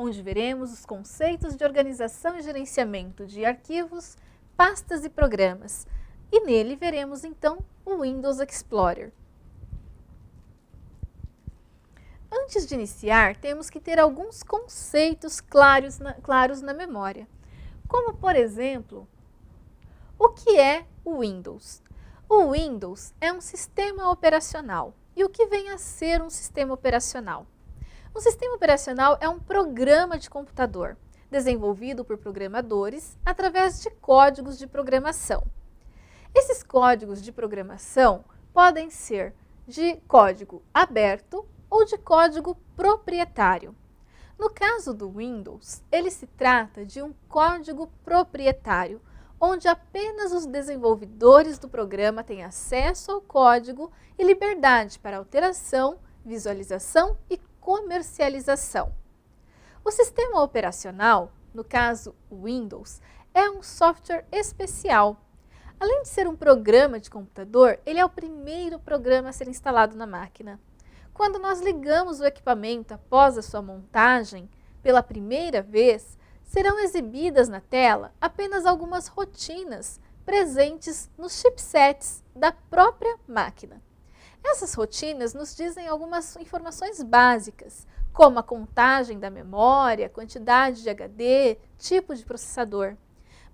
onde veremos os conceitos de organização e gerenciamento de arquivos, pastas e programas. E nele veremos então o Windows Explorer. Antes de iniciar, temos que ter alguns conceitos claros na memória, como por exemplo, o que é o Windows? O Windows é um sistema operacional. E o que vem a ser um sistema operacional? Um sistema operacional é um programa de computador, desenvolvido por programadores através de códigos de programação. Esses códigos de programação podem ser de código aberto ou de código proprietário. No caso do Windows, ele se trata de um código proprietário, onde apenas os desenvolvedores do programa têm acesso ao código e liberdade para alteração, visualização e comercialização. O sistema operacional, no caso o Windows, é um software especial. Além de ser um programa de computador, ele é o primeiro programa a ser instalado na máquina. Quando nós ligamos o equipamento após a sua montagem, pela primeira vez, serão exibidas na tela apenas algumas rotinas presentes nos chipsets da própria máquina. Essas rotinas nos dizem algumas informações básicas, como a contagem da memória, quantidade de HD, tipo de processador,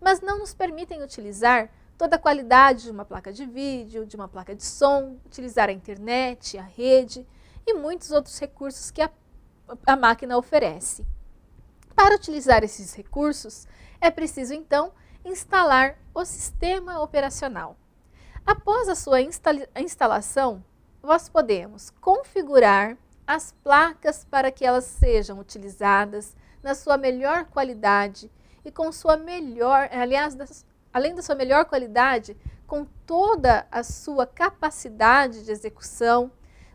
mas não nos permitem utilizar toda a qualidade de uma placa de vídeo, de uma placa de som, utilizar a internet, a rede e muitos outros recursos que a máquina oferece. Para utilizar esses recursos, é preciso então instalar o sistema operacional. Após a sua instalação, nós podemos configurar as placas para que elas sejam utilizadas na sua melhor qualidade e com sua melhor, além da sua melhor qualidade, com toda a sua capacidade de execução.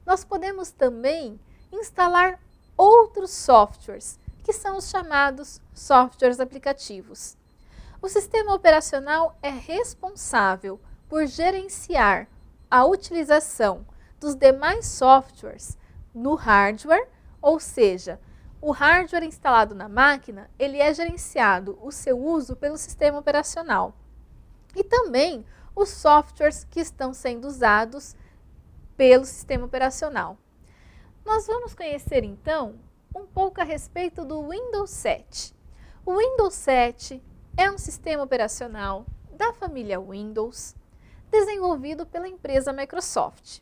Nós podemos também instalar outros softwares, que são os chamados softwares aplicativos. O sistema operacional é responsável por gerenciar a utilização dos demais softwares no hardware, ou seja, o hardware instalado na máquina, ele é gerenciado o seu uso pelo sistema operacional. E também os softwares que estão sendo usados pelo sistema operacional. Nós vamos conhecer então um pouco a respeito do Windows 7. O Windows 7 é um sistema operacional da família Windows, desenvolvido pela empresa Microsoft.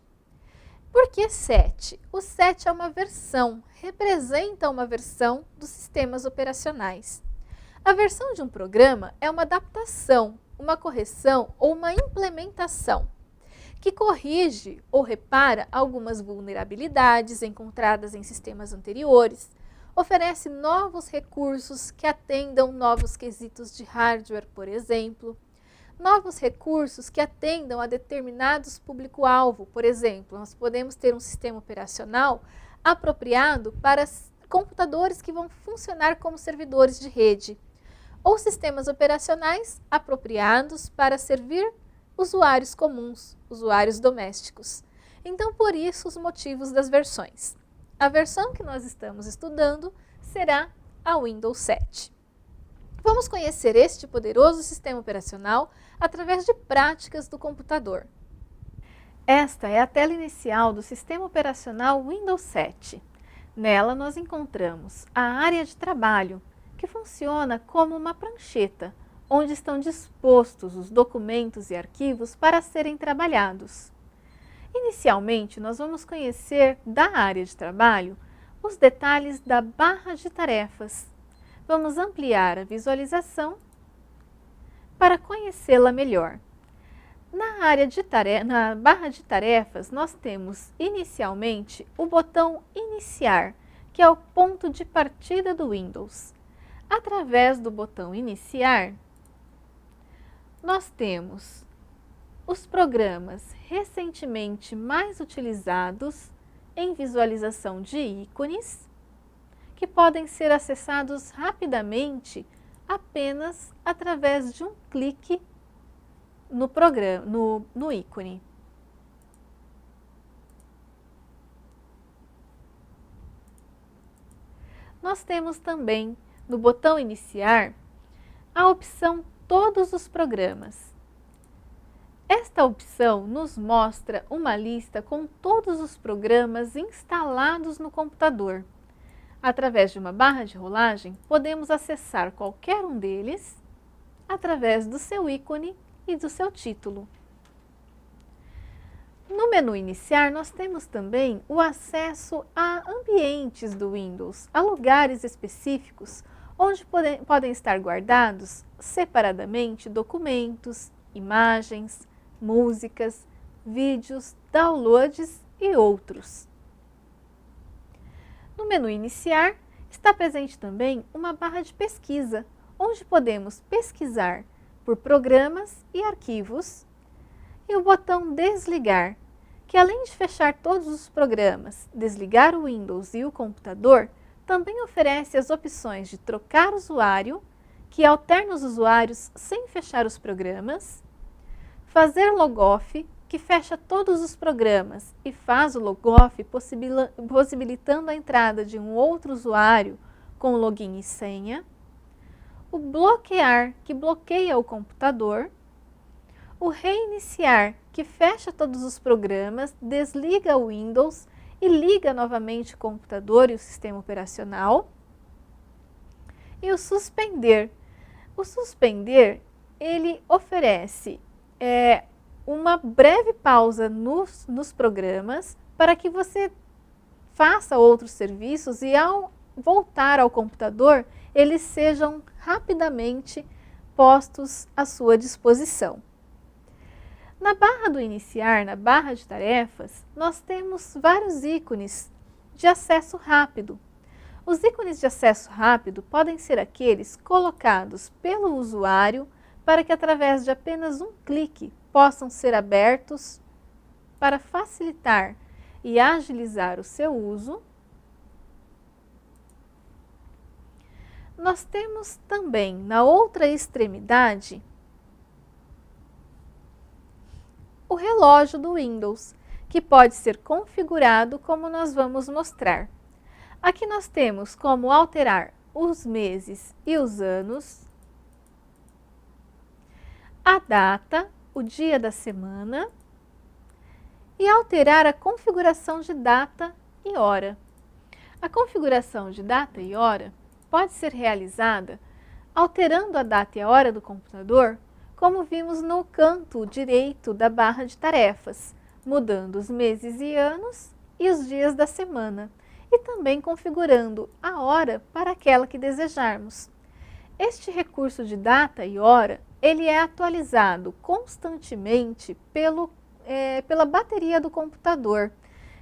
Por que 7? O 7 é uma versão, representa uma versão dos sistemas operacionais. A versão de um programa é uma adaptação, uma correção ou uma implementação que corrige ou repara algumas vulnerabilidades encontradas em sistemas anteriores, oferece novos recursos que atendam novos quesitos de hardware, por exemplo, novos recursos que atendam a determinados público-alvo, por exemplo, nós podemos ter um sistema operacional apropriado para computadores que vão funcionar como servidores de rede, ou sistemas operacionais apropriados para servir usuários comuns, usuários domésticos. Então, por isso, os motivos das versões. A versão que nós estamos estudando será a Windows 7. Vamos conhecer este poderoso sistema operacional através de práticas do computador. Esta é a tela inicial do sistema operacional Windows 7. Nela, nós encontramos a área de trabalho, que funciona como uma prancheta, onde estão dispostos os documentos e arquivos para serem trabalhados. Inicialmente, nós vamos conhecer da área de trabalho os detalhes da barra de tarefas. Vamos ampliar a visualização para conhecê-la melhor. Na barra de tarefas, nós temos inicialmente o botão Iniciar, que é o ponto de partida do Windows. Através do botão Iniciar, nós temos os programas recentemente mais utilizados em visualização de ícones, que podem ser acessados rapidamente apenas através de um clique no ícone. nós temos também no botão Iniciar a opção Todos os programas. Esta opção nos mostra uma lista com todos os programas instalados no computador. Através de uma barra de rolagem, podemos acessar qualquer um deles através do seu ícone e do seu título. No menu Iniciar, nós temos também o acesso a ambientes do Windows, a lugares específicos onde podem estar guardados separadamente documentos, imagens, músicas, vídeos, downloads e outros. No menu Iniciar, está presente também uma barra de pesquisa, onde podemos pesquisar por programas e arquivos, e o botão Desligar, que além de fechar todos os programas, desligar o Windows e o computador, também oferece as opções de trocar usuário, que alterna os usuários sem fechar os programas, fazer logoff, que fecha todos os programas e faz o logoff possibilitando a entrada de um outro usuário com login e senha, o bloquear, que bloqueia o computador, o reiniciar, que fecha todos os programas, desliga o Windows e liga novamente o computador e o sistema operacional, e o suspender. O suspender, ele oferece uma breve pausa nos programas para que você faça outros serviços e ao voltar ao computador, eles sejam rapidamente postos à sua disposição. Na barra do Iniciar, na barra de tarefas, nós temos vários ícones de acesso rápido. Os ícones de acesso rápido podem ser aqueles colocados pelo usuário para que através de apenas um clique possam ser abertos para facilitar e agilizar o seu uso. Nós temos também, na outra extremidade, o relógio do Windows, que pode ser configurado como nós vamos mostrar. Aqui nós temos como alterar os meses e os anos, a data, o dia da semana e alterar a configuração de data e hora. A configuração de data e hora pode ser realizada alterando a data e a hora do computador, como vimos no canto direito da barra de tarefas, mudando os meses e anos e os dias da semana, e também configurando a hora para aquela que desejarmos. Este recurso de data e hora, ele é atualizado constantemente pela bateria do computador.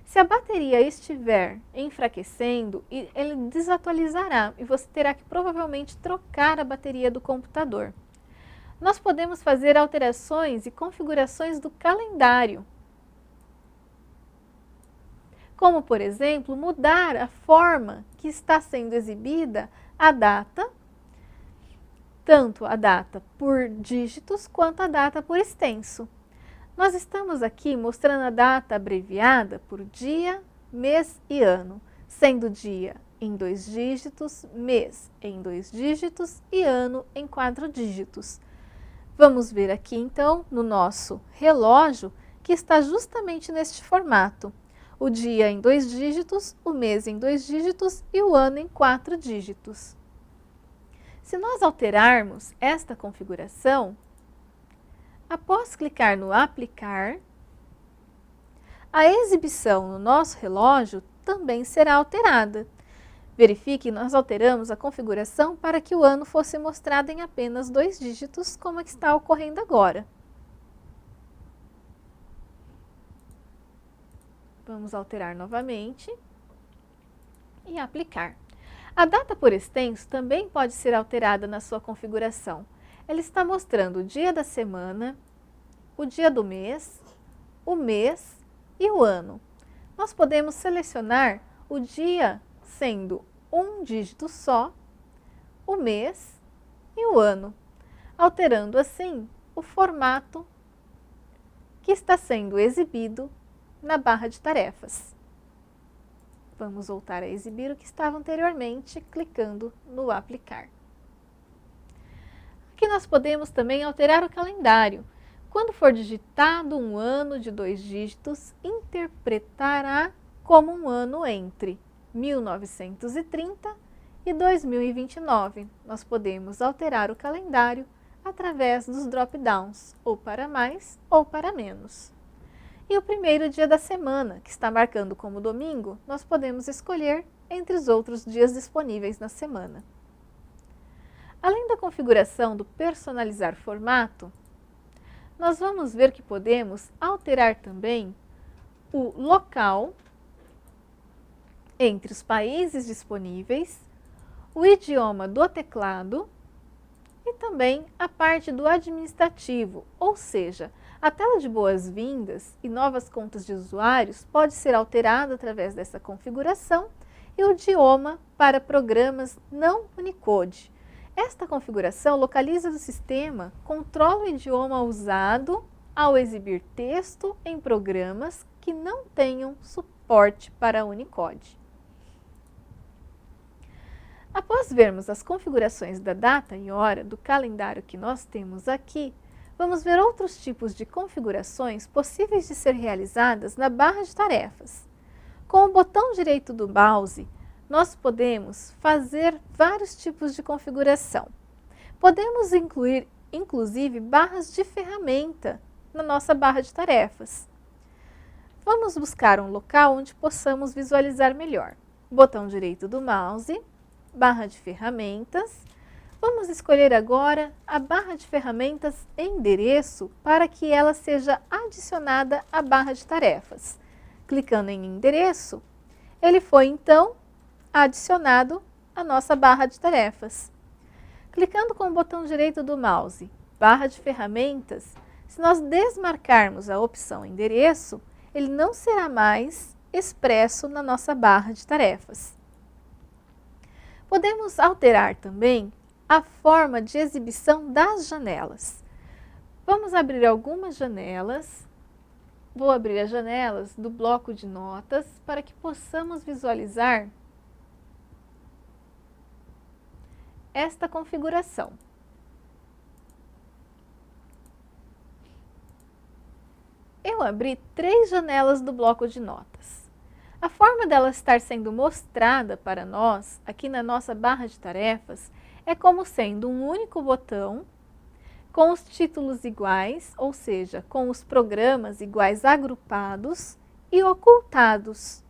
Se a bateria estiver enfraquecendo, ele desatualizará e você terá que provavelmente trocar a bateria do computador. Nós podemos fazer alterações e configurações do calendário, como, por exemplo, mudar a forma que está sendo exibida a data, tanto a data por dígitos quanto a data por extenso. Nós estamos aqui mostrando a data abreviada por dia, mês e ano, sendo dia em 2 dígitos, mês em 2 dígitos e ano em 4 dígitos. Vamos ver aqui então no nosso relógio que está justamente neste formato. O dia em 2 dígitos, o mês em 2 dígitos e o ano em 4 dígitos. Se nós alterarmos esta configuração, após clicar no Aplicar, a exibição no nosso relógio também será alterada. Verifique que nós alteramos a configuração para que o ano fosse mostrado em apenas 2 dígitos, como está ocorrendo agora. Vamos alterar novamente e aplicar. A data por extenso também pode ser alterada na sua configuração. Ela está mostrando o dia da semana, o dia do mês, o mês e o ano. Nós podemos selecionar o dia sendo um dígito só, o mês e o ano, alterando assim o formato que está sendo exibido na barra de tarefas. Vamos voltar a exibir o que estava anteriormente, clicando no aplicar. Aqui nós podemos também alterar o calendário. Quando for digitado um ano de 2 dígitos, interpretará como um ano entre 1930 e 2029. Nós podemos alterar o calendário através dos drop-downs, ou para mais ou para menos. E o primeiro dia da semana, que está marcando como domingo, nós podemos escolher entre os outros dias disponíveis na semana. Além da configuração do personalizar formato, nós vamos ver que podemos alterar também o local entre os países disponíveis, o idioma do teclado e também a parte do administrativo, ou seja, a tela de boas-vindas e novas contas de usuários pode ser alterada através dessa configuração e o idioma para programas não Unicode. Esta configuração localiza do sistema, controla o idioma usado ao exibir texto em programas que não tenham suporte para Unicode. Após vermos as configurações da data e hora do calendário que nós temos aqui, vamos ver outros tipos de configurações possíveis de ser realizadas na barra de tarefas. Com o botão direito do mouse, nós podemos fazer vários tipos de configuração. Podemos incluir, inclusive, barras de ferramenta na nossa barra de tarefas. Vamos buscar um local onde possamos visualizar melhor. Botão direito do mouse, barra de ferramentas. Vamos escolher agora a barra de ferramentas endereço para que ela seja adicionada à barra de tarefas. Clicando em endereço, ele foi então adicionado à nossa barra de tarefas. Clicando com o botão direito do mouse, barra de ferramentas, se nós desmarcarmos a opção endereço, ele não será mais expresso na nossa barra de tarefas. Podemos alterar também a forma de exibição das janelas. Vamos abrir algumas janelas. Vou abrir as janelas do bloco de notas para que possamos visualizar esta configuração. Eu abri 3 janelas do bloco de notas. A forma dela estar sendo mostrada para nós, aqui na nossa barra de tarefas, é como sendo um único botão, com os títulos iguais, ou seja, com os programas iguais agrupados e ocultados.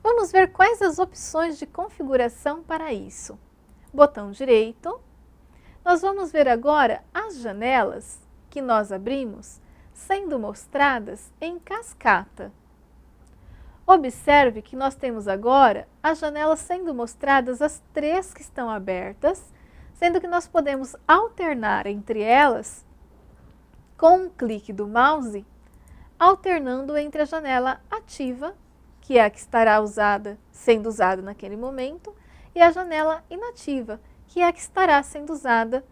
Vamos ver quais as opções de configuração para isso. Botão direito. Nós vamos ver agora as janelas que nós abrimos sendo mostradas em cascata. Observe que nós temos agora as janelas sendo mostradas, as 3 que estão abertas, sendo que nós podemos alternar entre elas com um clique do mouse, alternando entre a janela ativa, que é a que estará sendo usada naquele momento, e a janela inativa, que é a que estará sendo usada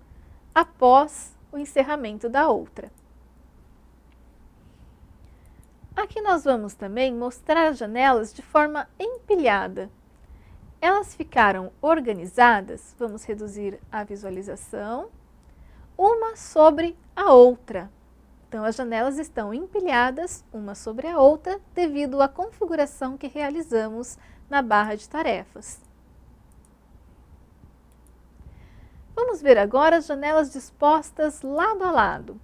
após o encerramento da outra. Aqui nós vamos também mostrar as janelas de forma empilhada. Elas ficaram organizadas, vamos reduzir a visualização, uma sobre a outra. Então, as janelas estão empilhadas uma sobre a outra devido à configuração que realizamos na barra de tarefas. Vamos ver agora as janelas dispostas lado a lado.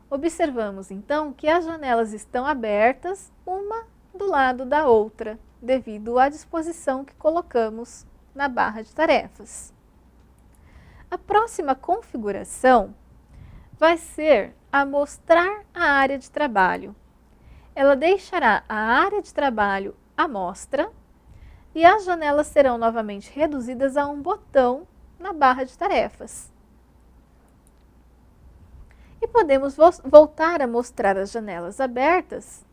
Observamos então que as janelas estão abertas uma do lado da outra, devido à disposição que colocamos na barra de tarefas. A próxima configuração vai ser a mostrar a área de trabalho. Ela deixará a área de trabalho à mostra e as janelas serão novamente reduzidas a um botão na barra de tarefas. E podemos voltar a mostrar as janelas abertas,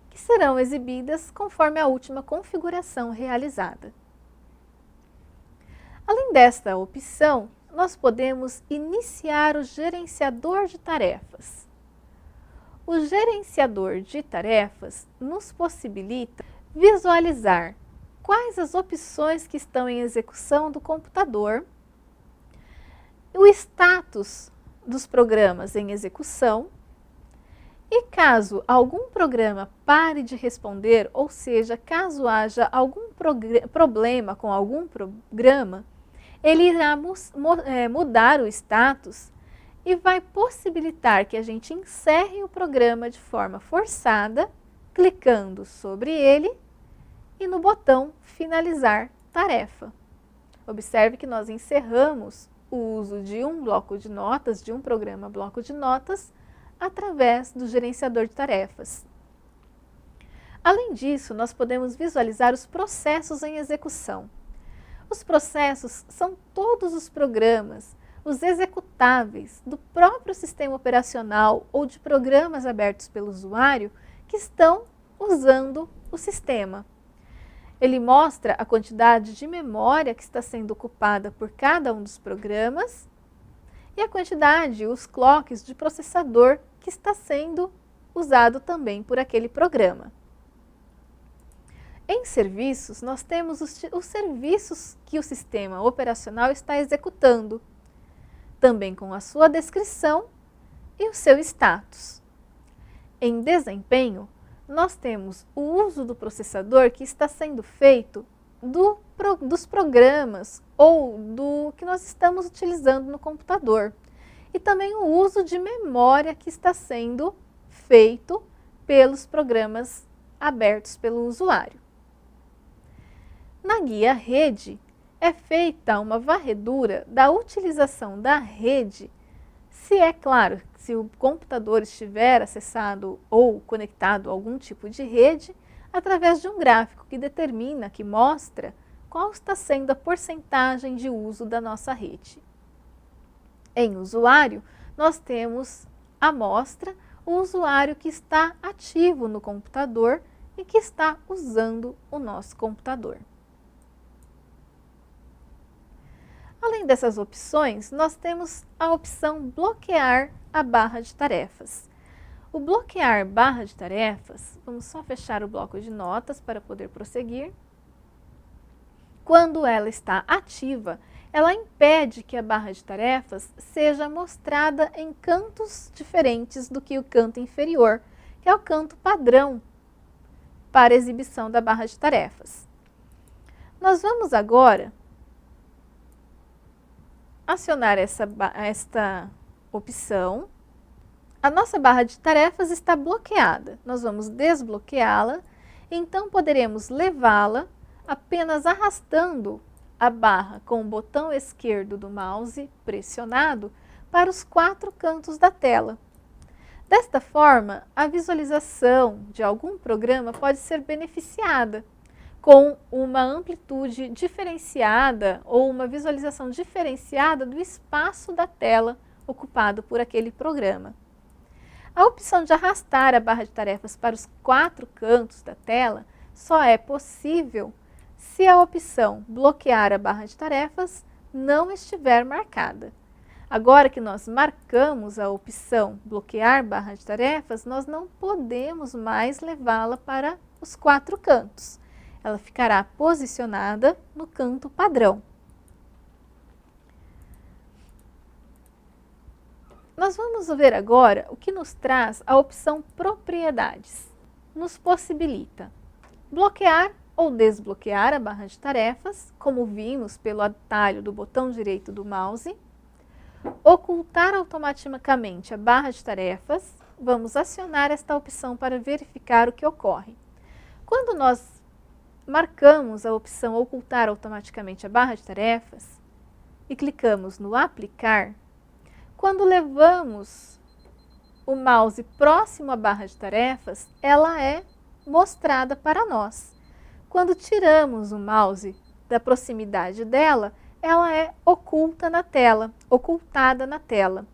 que serão exibidas conforme a última configuração realizada. Além desta opção, nós podemos iniciar o gerenciador de tarefas. O gerenciador de tarefas nos possibilita visualizar quais as opções que estão em execução do computador, o status dos programas em execução, e caso algum programa pare de responder, ou seja, caso haja algum problema com algum programa, ele irá mudar o status e vai possibilitar que a gente encerre o programa de forma forçada, clicando sobre ele e no botão finalizar tarefa. Observe que nós encerramos o uso de um bloco de notas, de um programa bloco de notas, através do gerenciador de tarefas. Além disso, nós podemos visualizar os processos em execução. Os processos são todos os programas, os executáveis do próprio sistema operacional ou de programas abertos pelo usuário que estão usando o sistema. Ele mostra a quantidade de memória que está sendo ocupada por cada um dos programas e a quantidade, os clocks de processador que está sendo usado também por aquele programa. Em serviços, nós temos os serviços que o sistema operacional está executando, também com a sua descrição e o seu status. Em desempenho, nós temos o uso do processador que está sendo feito dos programas ou do que nós estamos utilizando no computador. E também o uso de memória que está sendo feito pelos programas abertos pelo usuário. Na guia rede, é feita uma varredura da utilização da rede, se é claro, se o computador estiver acessado ou conectado a algum tipo de rede, através de um gráfico que determina, que mostra qual está sendo a porcentagem de uso da nossa rede. Em usuário, nós temos a amostra, o usuário que está ativo no computador e que está usando o nosso computador. Além dessas opções, nós temos a opção bloquear a barra de tarefas. O bloquear barra de tarefas, vamos só fechar o bloco de notas para poder prosseguir. Quando ela está ativa, ela impede que a barra de tarefas seja mostrada em cantos diferentes do que o canto inferior, que é o canto padrão para exibição da barra de tarefas. Nós vamos agora acionar esta opção. A nossa barra de tarefas está bloqueada. Nós vamos desbloqueá-la, então poderemos levá-la apenas arrastando a barra com o botão esquerdo do mouse pressionado para os 4 cantos da tela. Desta forma, a visualização de algum programa pode ser beneficiada com uma amplitude diferenciada ou uma visualização diferenciada do espaço da tela ocupado por aquele programa. A opção de arrastar a barra de tarefas para os 4 cantos da tela só é possível se a opção bloquear a barra de tarefas não estiver marcada. Agora que nós marcamos a opção bloquear barra de tarefas, nós não podemos mais levá-la para os 4 cantos. Ela ficará posicionada no canto padrão. Nós vamos ver agora o que nos traz a opção propriedades. Nos possibilita bloquear ou desbloquear a barra de tarefas, como vimos pelo atalho do botão direito do mouse, ocultar automaticamente a barra de tarefas. Vamos acionar esta opção para verificar o que ocorre. Quando nós marcamos a opção ocultar automaticamente a barra de tarefas e clicamos no aplicar, quando levamos o mouse próximo à barra de tarefas, ela é mostrada para nós. Quando tiramos o mouse da proximidade dela, ela é ocultada na tela.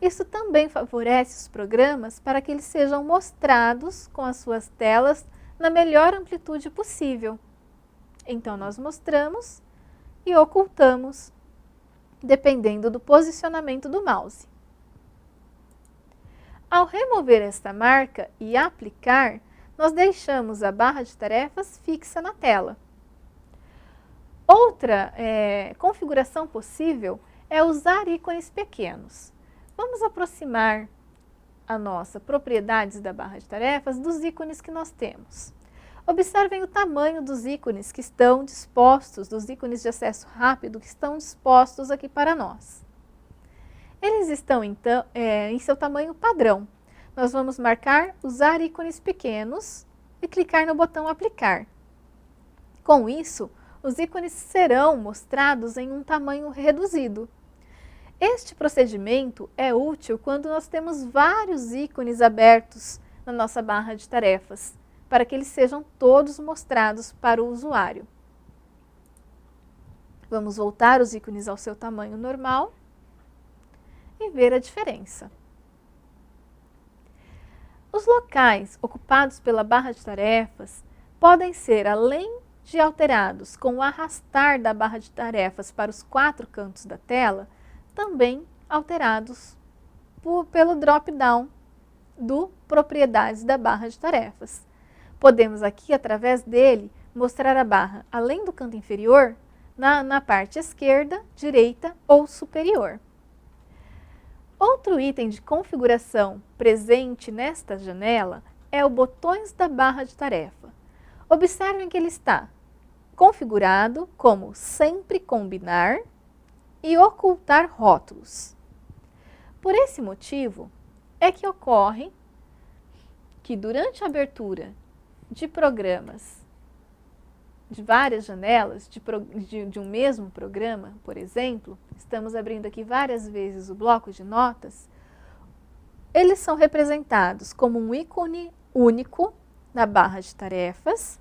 Isso também favorece os programas para que eles sejam mostrados com as suas telas na melhor amplitude possível. Então, nós mostramos e ocultamos, dependendo do posicionamento do mouse. Ao remover esta marca e aplicar, nós deixamos a barra de tarefas fixa na tela. Outra configuração possível é usar ícones pequenos. Vamos aproximar a nossa propriedades da barra de tarefas dos ícones que nós temos. Observem o tamanho dos ícones que estão dispostos, dos ícones de acesso rápido que estão dispostos aqui para nós. Eles estão, então, em seu tamanho padrão. Nós vamos marcar usar ícones pequenos e clicar no botão aplicar. Com isso, os ícones serão mostrados em um tamanho reduzido. Este procedimento é útil quando nós temos vários ícones abertos na nossa barra de tarefas, para que eles sejam todos mostrados para o usuário. Vamos voltar os ícones ao seu tamanho normal e ver a diferença. Os locais ocupados pela barra de tarefas podem ser, além de alterados com o arrastar da barra de tarefas para os 4 cantos da tela, também alterados pelo drop-down do Propriedades da barra de tarefas. Podemos aqui, através dele, mostrar a barra, além do canto inferior, na parte esquerda, direita ou superior. Outro item de configuração presente nesta janela é o Botões da barra de tarefa. Observem que ele está configurado como Sempre Combinar e Ocultar Rótulos. Por esse motivo, é que ocorre que durante a abertura de programas, de várias janelas, de um mesmo programa, por exemplo, estamos abrindo aqui várias vezes o bloco de notas, eles são representados como um ícone único na barra de tarefas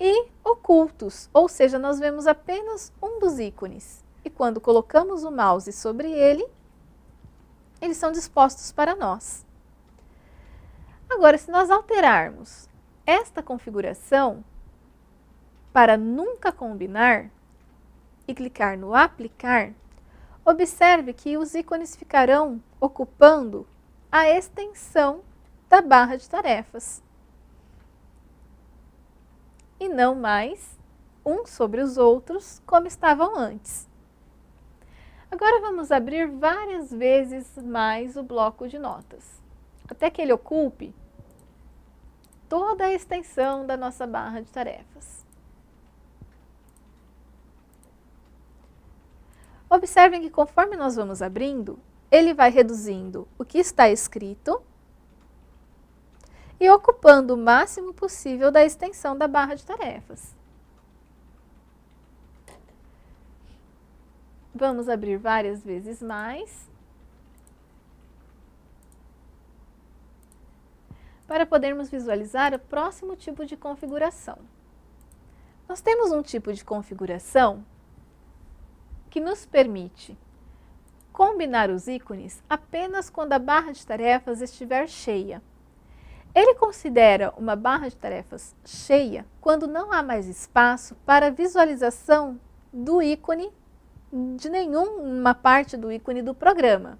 e ocultos, ou seja, nós vemos apenas um dos ícones. E quando colocamos o mouse sobre ele, eles são dispostos para nós. Agora, se nós alterarmos esta configuração para Nunca Combinar e clicar no Aplicar, observe que os ícones ficarão ocupando a extensão da barra de tarefas e não mais uns sobre os outros como estavam antes. Agora vamos abrir várias vezes mais o bloco de notas, até que ele ocupe toda a extensão da nossa barra de tarefas. Observem que conforme nós vamos abrindo, ele vai reduzindo o que está escrito e ocupando o máximo possível da extensão da barra de tarefas. Vamos abrir várias vezes mais, para podermos visualizar o próximo tipo de configuração. Nós temos um tipo de configuração que nos permite combinar os ícones apenas quando a barra de tarefas estiver cheia. Ele considera uma barra de tarefas cheia quando não há mais espaço para visualização do ícone, de nenhuma parte do ícone do programa.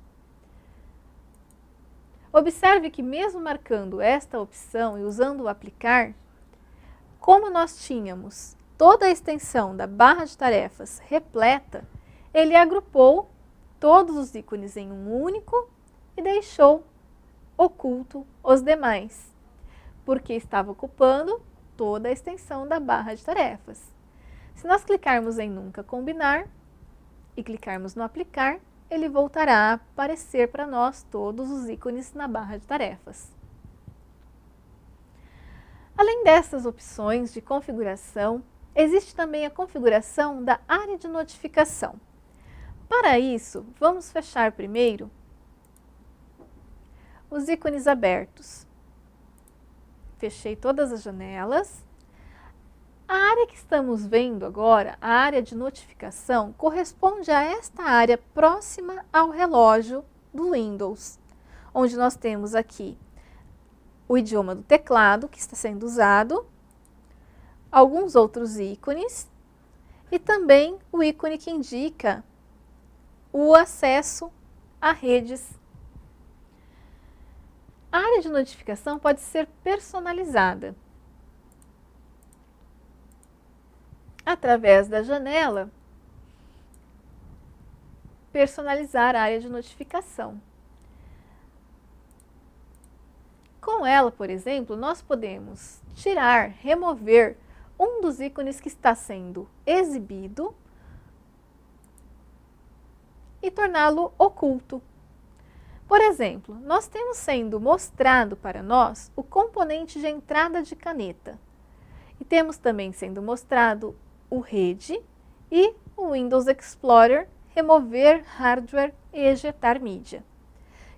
Observe que mesmo marcando esta opção e usando o aplicar, como nós tínhamos toda a extensão da barra de tarefas repleta, ele agrupou todos os ícones em um único e deixou oculto os demais, porque estava ocupando toda a extensão da barra de tarefas. Se nós clicarmos em Nunca Combinar e clicarmos no Aplicar, ele voltará a aparecer para nós todos os ícones na barra de tarefas. Além dessas opções de configuração, existe também a configuração da área de notificação. Para isso, vamos fechar primeiro os ícones abertos. Fechei todas as janelas. A área que estamos vendo agora, a área de notificação, corresponde a esta área próxima ao relógio do Windows, onde nós temos aqui o idioma do teclado que está sendo usado, alguns outros ícones e também o ícone que indica o acesso a redes. A área de notificação pode ser personalizada. através da janela, personalizar a área de notificação. Com ela, por exemplo, nós podemos tirar, remover um dos ícones que está sendo exibido e torná-lo oculto. Por exemplo, nós temos sendo mostrado para nós o componente de entrada de caneta. E temos também sendo mostrado o Rede e o Windows Explorer, remover hardware e ejetar mídia,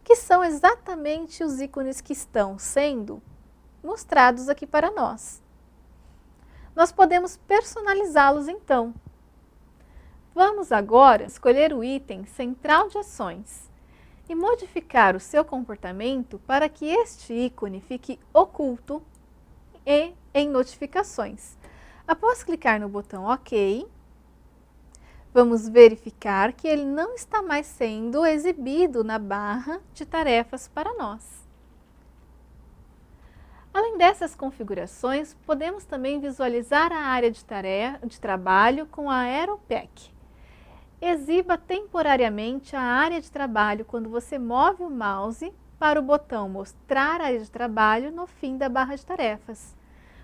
que são exatamente os ícones que estão sendo mostrados aqui para nós. Nós podemos personalizá-los então. Vamos agora escolher o item Central de Ações e modificar o seu comportamento para que este ícone fique oculto e em notificações. Após clicar no botão OK, vamos verificar que ele não está mais sendo exibido na barra de tarefas para nós. Além dessas configurações, podemos também visualizar a área de trabalho com a AeroPack. Exiba temporariamente a área de trabalho quando você move o mouse para o botão Mostrar área de trabalho no fim da barra de tarefas.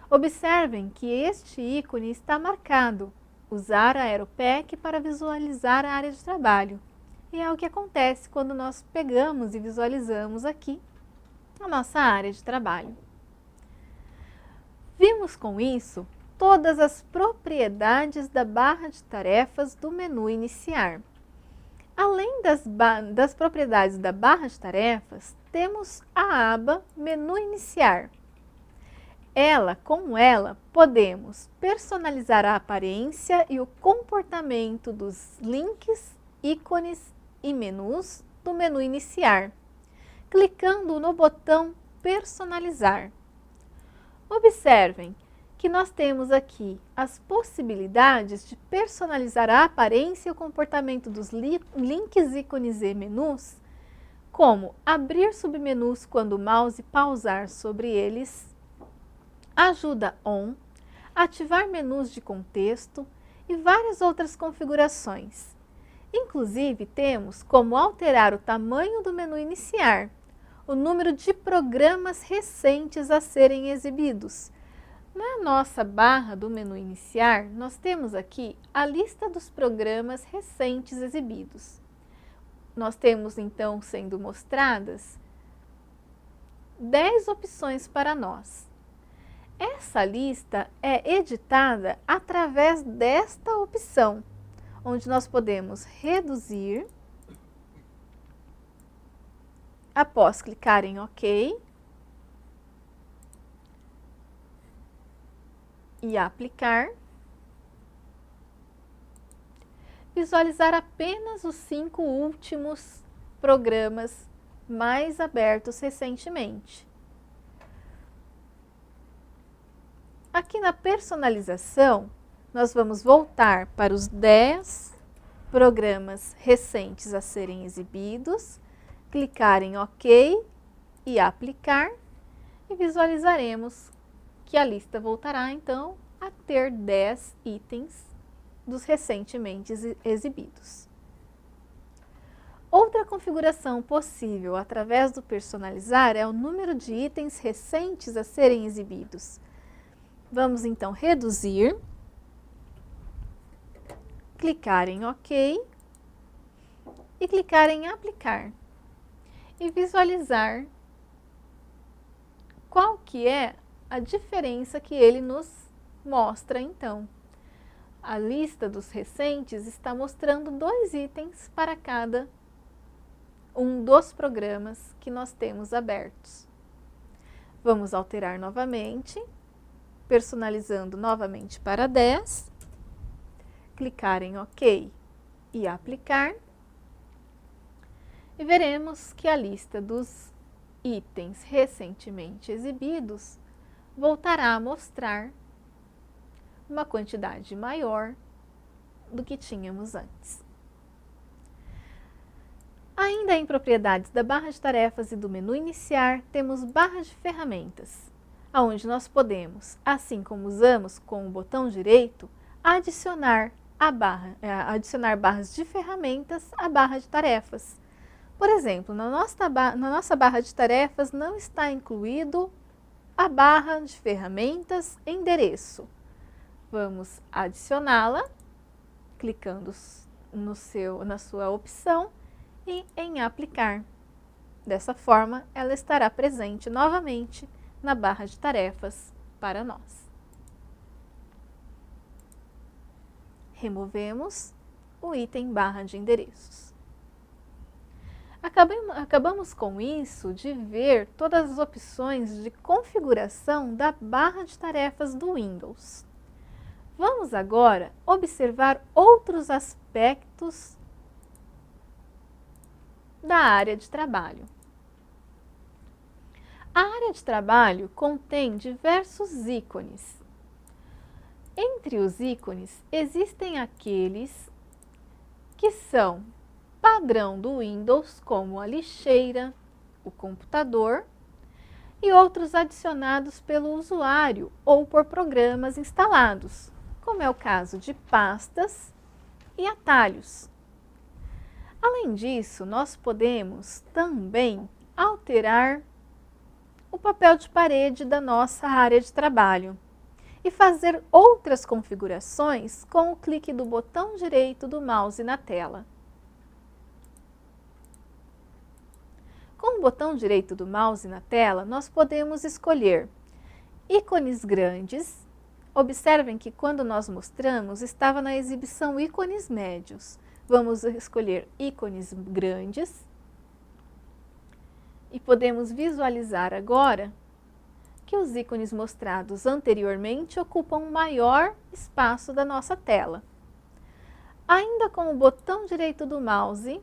Observem que este ícone está marcado, usar a AeroPack para visualizar a área de trabalho. E é o que acontece quando nós pegamos e visualizamos aqui a nossa área de trabalho. Vimos com isso todas as propriedades da barra de tarefas do menu Iniciar. Além das propriedades da barra de tarefas, temos a aba Menu Iniciar. Com ela, podemos personalizar a aparência e o comportamento dos links, ícones e menus do menu Iniciar, clicando no botão Personalizar. Observem que nós temos aqui as possibilidades de personalizar a aparência e o comportamento dos links, ícones e menus, como abrir submenus quando o mouse pausar sobre eles, ajuda on, ativar menus de contexto e várias outras configurações. Inclusive, temos como alterar o tamanho do menu Iniciar, o número de programas recentes a serem exibidos. Na nossa barra do menu Iniciar, nós temos aqui a lista dos programas recentes exibidos. Nós temos então sendo mostradas 10 opções para nós. Essa lista é editada através desta opção, onde nós podemos reduzir. Após clicar em OK e aplicar, visualizar apenas os 5 últimos programas mais abertos recentemente. Aqui na personalização, nós vamos voltar para os 10 programas recentes a serem exibidos, clicar em OK e aplicar, e visualizaremos que a lista voltará então a ter 10 itens dos recentemente exibidos. Outra configuração possível através do personalizar é o número de itens recentes a serem exibidos. Vamos então reduzir, clicar em OK e clicar em aplicar e visualizar qual que é a diferença que ele nos mostra então. A lista dos recentes está mostrando 2 itens para cada um dos programas que nós temos abertos. Vamos alterar novamente, personalizando novamente para 10, clicar em OK e aplicar, e veremos que a lista dos itens recentemente exibidos voltará a mostrar uma quantidade maior do que tínhamos antes. Ainda em propriedades da barra de tarefas e do menu Iniciar, temos barra de ferramentas, onde nós podemos, assim como usamos com o botão direito, adicionar adicionar barras de ferramentas à barra de tarefas. Por exemplo, na nossa barra de tarefas não está incluído a barra de ferramentas endereço. Vamos adicioná-la, clicando na sua opção e em aplicar. Dessa forma, ela estará presente novamente na barra de tarefas para nós. Removemos o item barra de endereços. Acabamos com isso de ver todas as opções de configuração da barra de tarefas do Windows. Vamos agora observar outros aspectos da área de trabalho. A área de trabalho contém diversos ícones. Entre os ícones existem aqueles que são padrão do Windows, como a lixeira, o computador, e outros adicionados pelo usuário ou por programas instalados, como é o caso de pastas e atalhos. Além disso, nós podemos também alterar o papel de parede da nossa área de trabalho e fazer outras configurações com o clique do botão direito do mouse na tela. Com o botão direito do mouse na tela, nós podemos escolher ícones grandes. Observem que quando nós mostramos, estava na exibição ícones médios. Vamos escolher ícones grandes e podemos visualizar agora que os ícones mostrados anteriormente ocupam um maior espaço da nossa tela. Ainda com o botão direito do mouse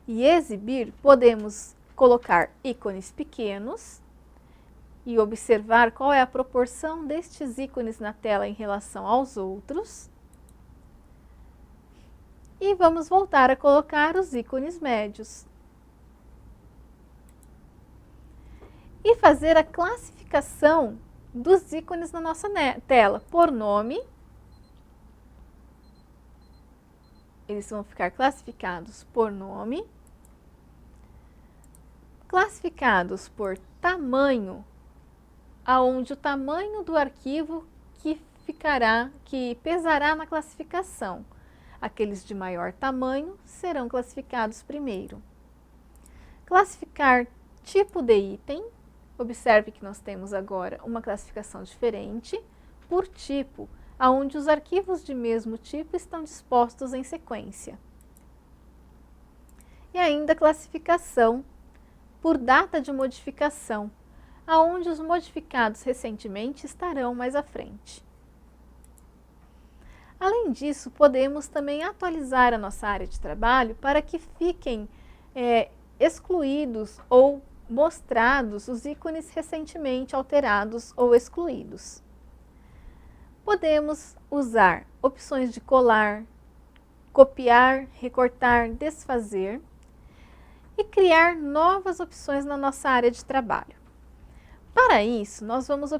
e exibir, podemos colocar ícones pequenos e observar qual é a proporção destes ícones na tela em relação aos outros. E vamos voltar a colocar os ícones médios. E fazer a classificação dos ícones na nossa tela por nome. Eles vão ficar classificados por nome, classificados por tamanho, aonde o tamanho do arquivo que pesará na classificação. Aqueles de maior tamanho serão classificados primeiro. Classificar tipo de item. Observe que nós temos agora uma classificação diferente por tipo, aonde os arquivos de mesmo tipo estão dispostos em sequência. E ainda classificação por data de modificação, aonde os modificados recentemente estarão mais à frente. Além disso, podemos também atualizar a nossa área de trabalho para que fiquem excluídos ou mostrados os ícones recentemente alterados ou excluídos. Podemos usar opções de colar, copiar, recortar, desfazer e criar novas opções na nossa área de trabalho. Para isso, nós vamos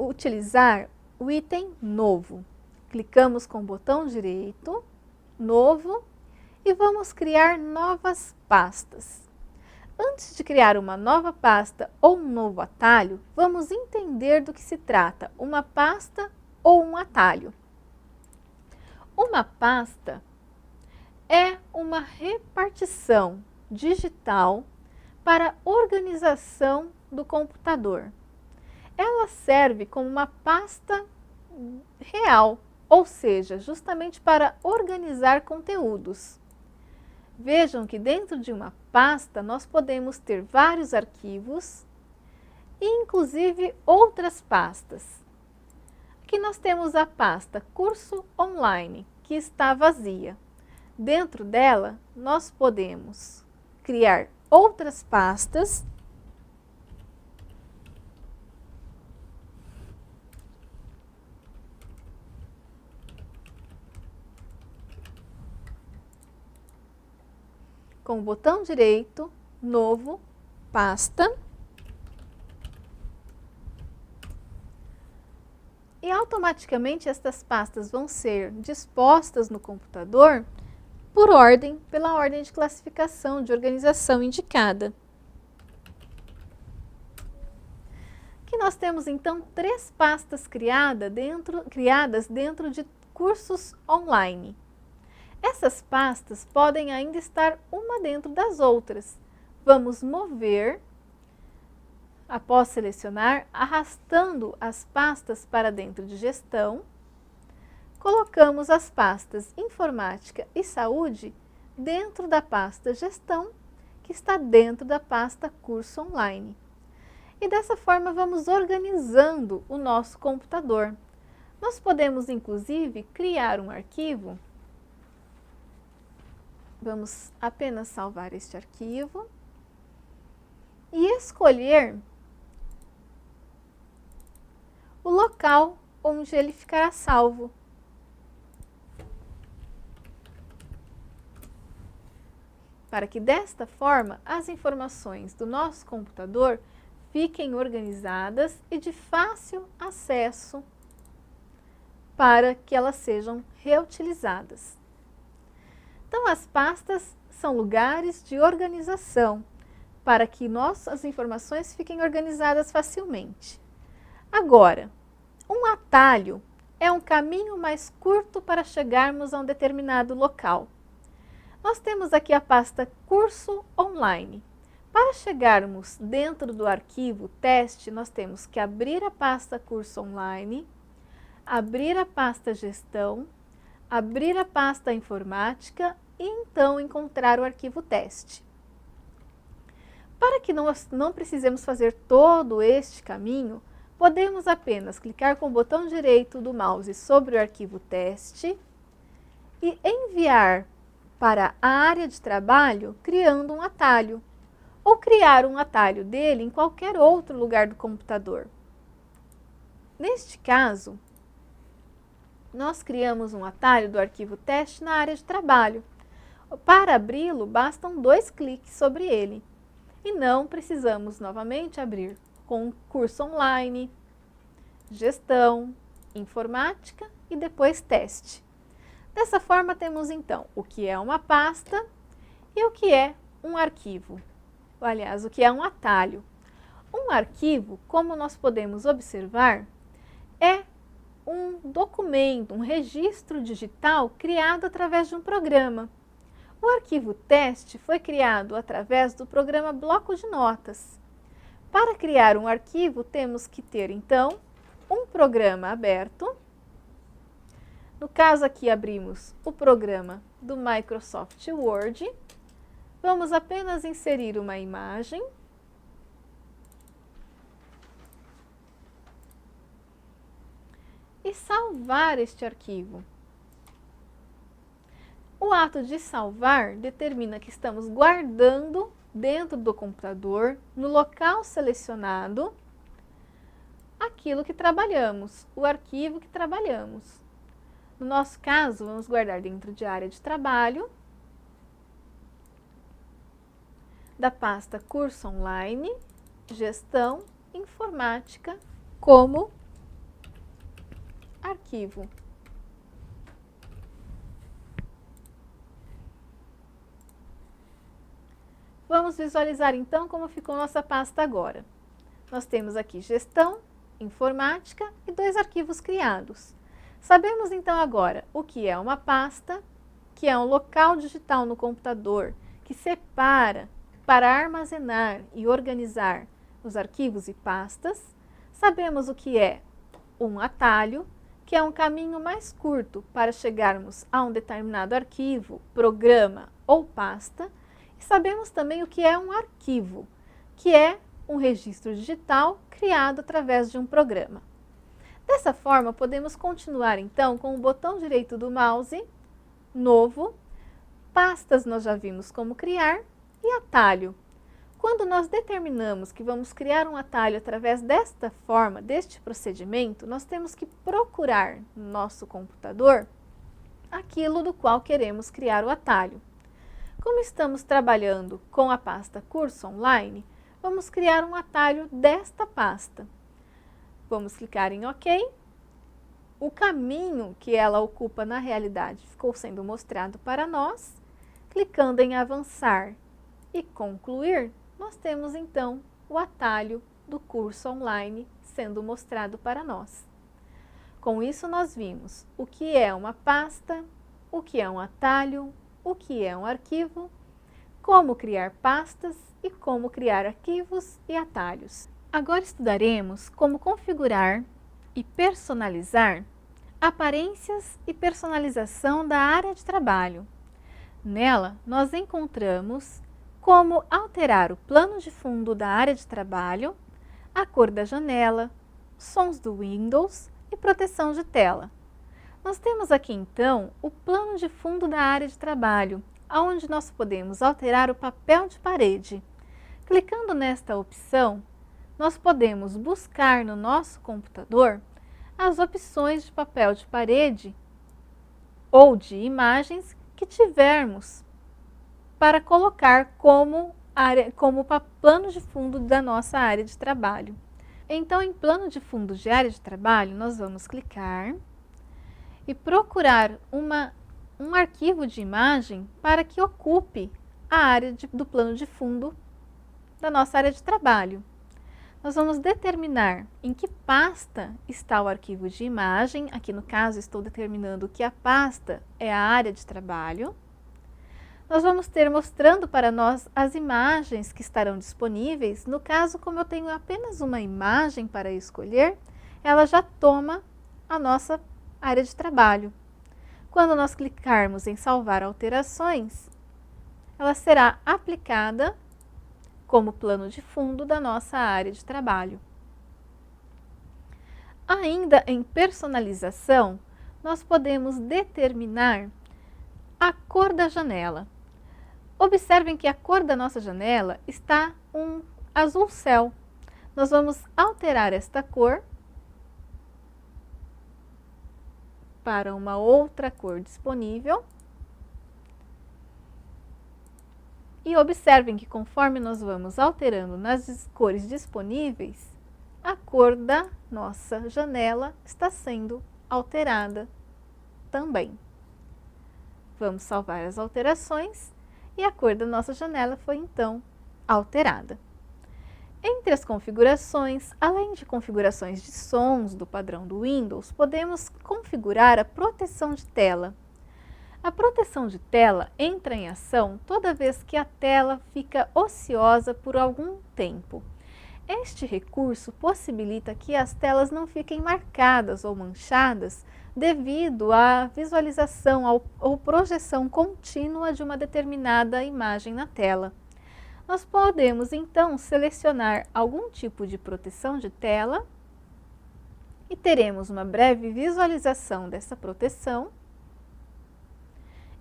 utilizar o item novo. Clicamos com o botão direito, novo, e vamos criar novas pastas. Antes de criar uma nova pasta ou um novo atalho, vamos entender do que se trata, uma pasta ou um atalho. Uma pasta é uma repartição digital para organização do computador. Ela serve como uma pasta real, ou seja, justamente para organizar conteúdos. Vejam que dentro de uma pasta nós podemos ter vários arquivos e inclusive outras pastas. Aqui nós temos a pasta Curso Online, que está vazia. Dentro dela nós podemos criar outras pastas com o botão direito, novo, pasta. e automaticamente estas pastas vão ser dispostas no computador pela ordem de classificação, de organização indicada. Aqui nós temos então 3 pastas criadas dentro de cursos online. Essas pastas podem ainda estar uma dentro das outras. Vamos mover, após selecionar, arrastando as pastas para dentro de gestão. Colocamos as pastas Informática e Saúde dentro da pasta Gestão, que está dentro da pasta Curso Online. E dessa forma vamos organizando o nosso computador. Nós podemos, inclusive, criar um arquivo. Vamos apenas salvar este arquivo e escolher o local onde ele ficará salvo. Para que desta forma as informações do nosso computador fiquem organizadas e de fácil acesso para que elas sejam reutilizadas. Então, as pastas são lugares de organização para que nossas informações fiquem organizadas facilmente. Agora, um atalho é um caminho mais curto para chegarmos a um determinado local. Nós temos aqui a pasta Curso Online. Para chegarmos dentro do arquivo teste, nós temos que abrir a pasta Curso Online, abrir a pasta Gestão, abrir a pasta Informática e então encontrar o arquivo teste. Para que nós não precisemos fazer todo este caminho, podemos apenas clicar com o botão direito do mouse sobre o arquivo teste e enviar para a área de trabalho criando um atalho, ou criar um atalho dele em qualquer outro lugar do computador. Neste caso, nós criamos um atalho do arquivo teste na área de trabalho. Para abri-lo, bastam 2 cliques sobre ele. E não precisamos novamente abrir com Curso Online, Gestão, Informática e depois Teste. Dessa forma, temos então o que é uma pasta e o que é um arquivo. Aliás, o que é um atalho. Um arquivo, como nós podemos observar, é um documento, um registro digital criado através de um programa. O arquivo teste foi criado através do programa Bloco de Notas. Para criar um arquivo, temos que ter, então, um programa aberto. No caso aqui, abrimos o programa do Microsoft Word. Vamos apenas inserir uma imagem. E salvar este arquivo. O ato de salvar determina que estamos guardando dentro do computador, no local selecionado, aquilo que trabalhamos, o arquivo que trabalhamos. No nosso caso, vamos guardar dentro de área de trabalho, da pasta Curso Online, Gestão, Informática, como arquivo. Vamos visualizar então como ficou nossa pasta agora. Nós temos aqui Gestão, Informática e 2 arquivos criados. Sabemos então agora o que é uma pasta, que é um local digital no computador que separa para armazenar e organizar os arquivos e pastas. Sabemos o que é um atalho, que é um caminho mais curto para chegarmos a um determinado arquivo, programa ou pasta. E sabemos também o que é um arquivo, que é um registro digital criado através de um programa. Dessa forma, podemos continuar então com o botão direito do mouse, Novo, pastas nós já vimos como criar e atalho. Quando nós determinamos que vamos criar um atalho através desta forma, deste procedimento, nós temos que procurar no nosso computador aquilo do qual queremos criar o atalho. Como estamos trabalhando com a pasta Curso Online, vamos criar um atalho desta pasta. Vamos clicar em OK o caminho que ela ocupa na realidade ficou sendo mostrado para nós, clicando em avançar e concluir, nós temos então o atalho do curso online sendo mostrado para nós. Com isso nós vimos o que é uma pasta, o que é um atalho, o que é um arquivo, como criar pastas e como criar arquivos e atalhos. Agora estudaremos como configurar e personalizar aparências e personalização da área de trabalho. Nela, nós encontramos como alterar o plano de fundo da área de trabalho, a cor da janela, sons do Windows e proteção de tela. Nós temos aqui então o plano de fundo da área de trabalho, onde nós podemos alterar o papel de parede. Clicando nesta opção, nós podemos buscar no nosso computador as opções de papel de parede ou de imagens que tivermos para colocar como plano de fundo da nossa área de trabalho. Então, em plano de fundo de área de trabalho, nós vamos clicar e procurar um arquivo de imagem para que ocupe a área do plano de fundo da nossa área de trabalho. Nós vamos determinar em que pasta está o arquivo de imagem. Aqui no caso estou determinando que a pasta é a área de trabalho. Nós vamos ter mostrando para nós as imagens que estarão disponíveis. No caso, como eu tenho apenas uma imagem para escolher, ela já toma a nossa área de trabalho. Quando nós clicarmos em salvar alterações, ela será aplicada como plano de fundo da nossa área de trabalho. Ainda em personalização, nós podemos determinar a cor da janela. Observem que a cor da nossa janela está um azul céu. Nós vamos alterar esta cor para uma outra cor disponível. E observem que conforme nós vamos alterando nas cores disponíveis, a cor da nossa janela está sendo alterada também. Vamos salvar as alterações e a cor da nossa janela foi então alterada. Entre as configurações, além de configurações de sons do padrão do Windows, podemos configurar a proteção de tela. A proteção de tela entra em ação toda vez que a tela fica ociosa por algum tempo. Este recurso possibilita que as telas não fiquem marcadas ou manchadas devido à visualização ou projeção contínua de uma determinada imagem na tela. Nós podemos então selecionar algum tipo de proteção de tela e teremos uma breve visualização dessa proteção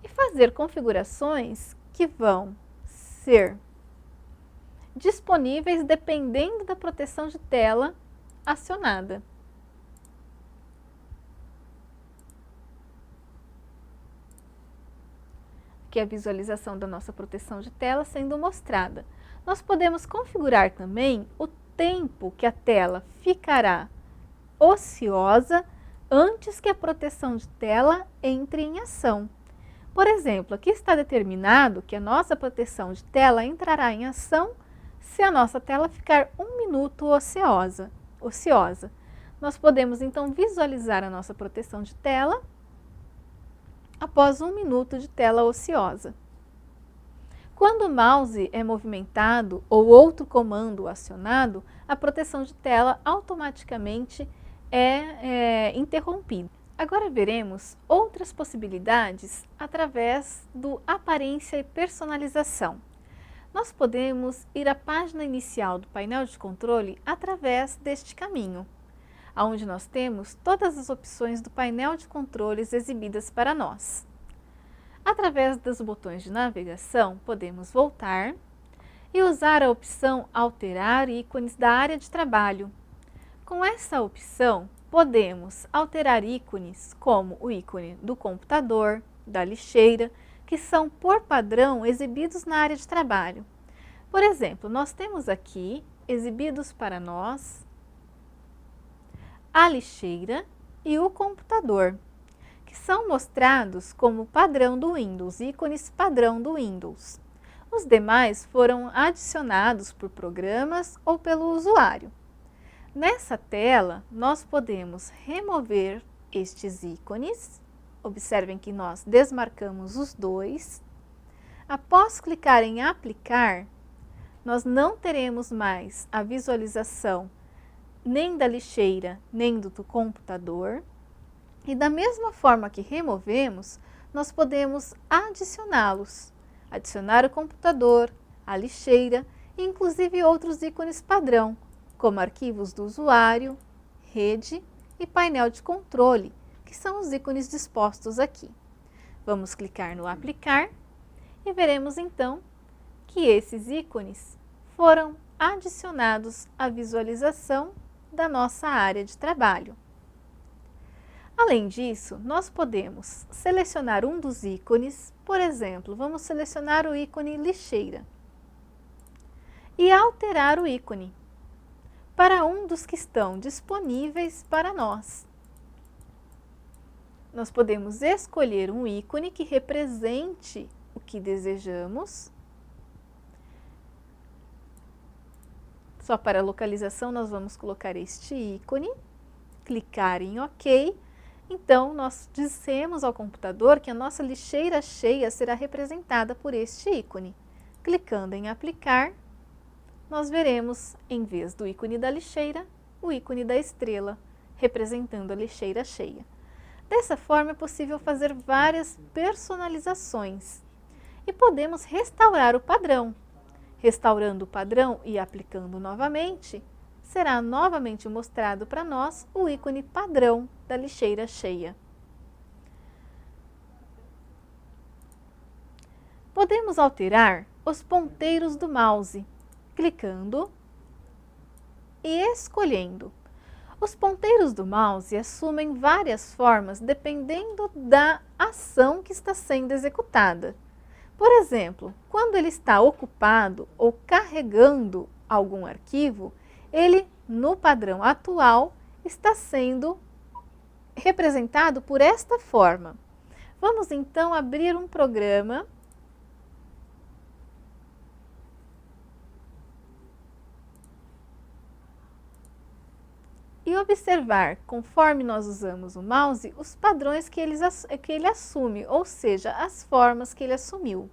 e fazer configurações que vão ser disponíveis dependendo da proteção de tela acionada. Aqui é a visualização da nossa proteção de tela sendo mostrada. Nós podemos configurar também o tempo que a tela ficará ociosa antes que a proteção de tela entre em ação. Por exemplo, aqui está determinado que a nossa proteção de tela entrará em ação se a nossa tela ficar 1 minuto ociosa. Nós podemos então visualizar a nossa proteção de tela após 1 minuto de tela ociosa. Quando o mouse é movimentado ou outro comando acionado, a proteção de tela automaticamente é interrompida. Agora veremos outras possibilidades através do aparência e personalização. Nós podemos ir à página inicial do painel de controle através deste caminho, onde nós temos todas as opções do painel de controles exibidas para nós. Através dos botões de navegação, podemos voltar e usar a opção Alterar ícones da área de trabalho. Com essa opção, podemos alterar ícones como o ícone do computador, da lixeira, que são por padrão exibidos na área de trabalho. Por exemplo, nós temos aqui exibidos para nós a lixeira e o computador, que são mostrados como padrão do Windows, ícones padrão do Windows. Os demais foram adicionados por programas ou pelo usuário. Nessa tela, nós podemos remover estes ícones. Observem que nós desmarcamos os dois. Após clicar em aplicar, nós não teremos mais a visualização nem da lixeira, nem do computador. E da mesma forma que removemos, nós podemos adicioná-los. Adicionar o computador, a lixeira e inclusive outros ícones padrão, como arquivos do usuário, rede e painel de controle, que são os ícones dispostos aqui. Vamos clicar no aplicar e veremos então que esses ícones foram adicionados à visualização da nossa área de trabalho. Além disso, nós podemos selecionar um dos ícones, por exemplo, vamos selecionar o ícone lixeira e alterar o ícone para um dos que estão disponíveis para nós. Nós podemos escolher um ícone que represente o que desejamos. Só para localização, nós vamos colocar este ícone, clicar em OK. Então, nós dissemos ao computador que a nossa lixeira cheia será representada por este ícone. Clicando em aplicar, nós veremos, em vez do ícone da lixeira, o ícone da estrela, representando a lixeira cheia. Dessa forma, é possível fazer várias personalizações e podemos restaurar o padrão. Restaurando o padrão e aplicando novamente, será novamente mostrado para nós o ícone padrão da lixeira cheia. Podemos alterar os ponteiros do mouse, clicando e escolhendo. Os ponteiros do mouse assumem várias formas dependendo da ação que está sendo executada. Por exemplo, quando ele está ocupado ou carregando algum arquivo, ele, no padrão atual, está sendo representado por esta forma. Vamos então abrir um programa e observar, conforme nós usamos o mouse, os padrões que ele assume, ou seja, as formas que ele assumiu.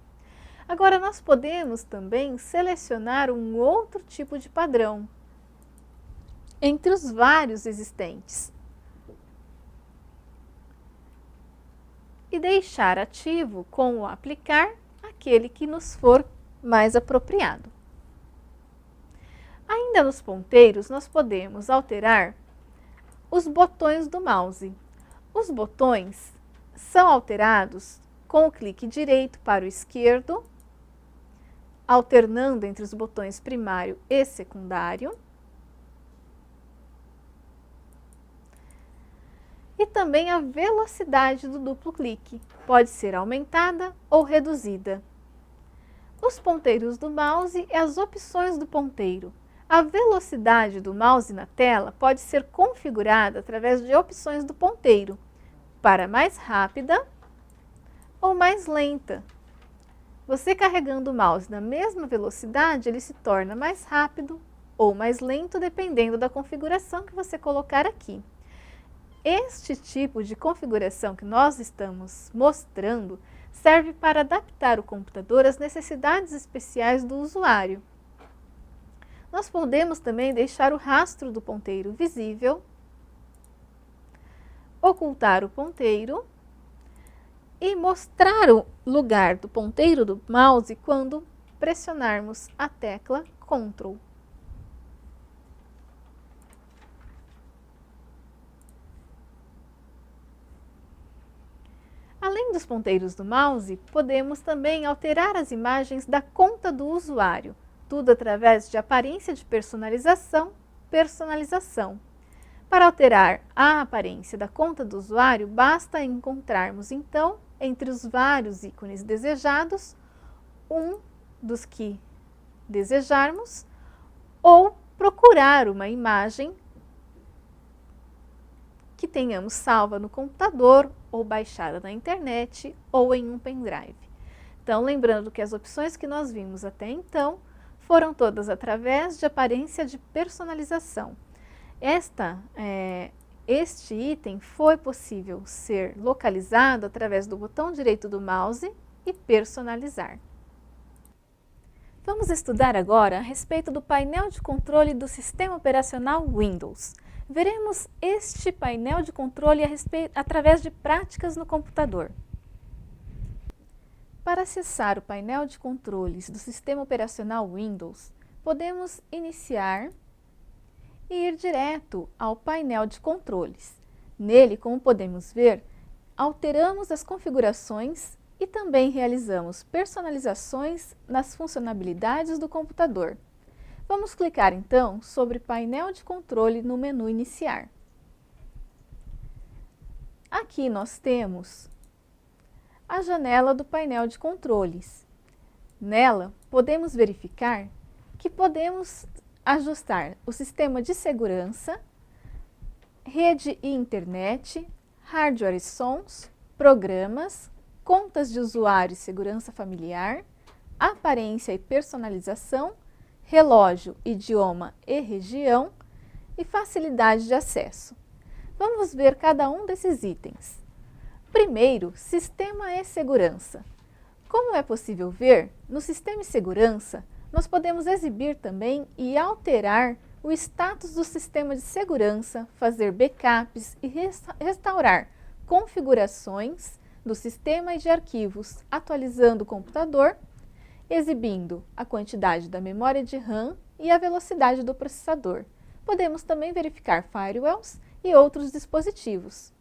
Agora, nós podemos também selecionar um outro tipo de padrão entre os vários existentes e deixar ativo com o aplicar aquele que nos for mais apropriado. Ainda nos ponteiros, nós podemos alterar os botões do mouse. Os botões são alterados com o clique direito para o esquerdo, alternando entre os botões primário e secundário. E também a velocidade do duplo clique pode ser aumentada ou reduzida. Os ponteiros do mouse e as opções do ponteiro. A velocidade do mouse na tela pode ser configurada através de opções do ponteiro, para mais rápida ou mais lenta. Você carregando o mouse na mesma velocidade, ele se torna mais rápido ou mais lento, dependendo da configuração que você colocar aqui. Este tipo de configuração que nós estamos mostrando serve para adaptar o computador às necessidades especiais do usuário. Nós podemos também deixar o rastro do ponteiro visível, ocultar o ponteiro e mostrar o lugar do ponteiro do mouse quando pressionarmos a tecla Ctrl. Além dos ponteiros do mouse, podemos também alterar as imagens da conta do usuário, tudo através de aparência de personalização. Para alterar a aparência da conta do usuário, basta encontrarmos então, entre os vários ícones desejados, um dos que desejarmos, ou procurar uma imagem que tenhamos salva no computador ou baixada na internet ou em um pendrive. Então, lembrando que as opções que nós vimos até então foram todas através de aparência de personalização. Este item foi possível ser localizado através do botão direito do mouse e personalizar. Vamos estudar agora a respeito do painel de controle do sistema operacional Windows. Veremos este painel de controle através de práticas no computador. Para acessar o painel de controles do sistema operacional Windows, podemos iniciar e ir direto ao painel de controles. Nele, como podemos ver, alteramos as configurações e também realizamos personalizações nas funcionalidades do computador. Vamos clicar então sobre painel de controle no menu iniciar. Aqui nós temos a janela do painel de controles. Nela, podemos verificar que podemos ajustar o sistema de segurança, rede e internet, hardware e sons, programas, contas de usuário e segurança familiar, aparência e personalização, relógio, idioma e região e facilidade de acesso. Vamos ver cada um desses itens. Primeiro, sistema e segurança. Como é possível ver, no sistema e segurança, nós podemos exibir também e alterar o status do sistema de segurança, fazer backups e restaurar configurações do sistema e de arquivos, atualizando o computador, exibindo a quantidade da memória de RAM e a velocidade do processador. Podemos também verificar firewalls e outros dispositivos.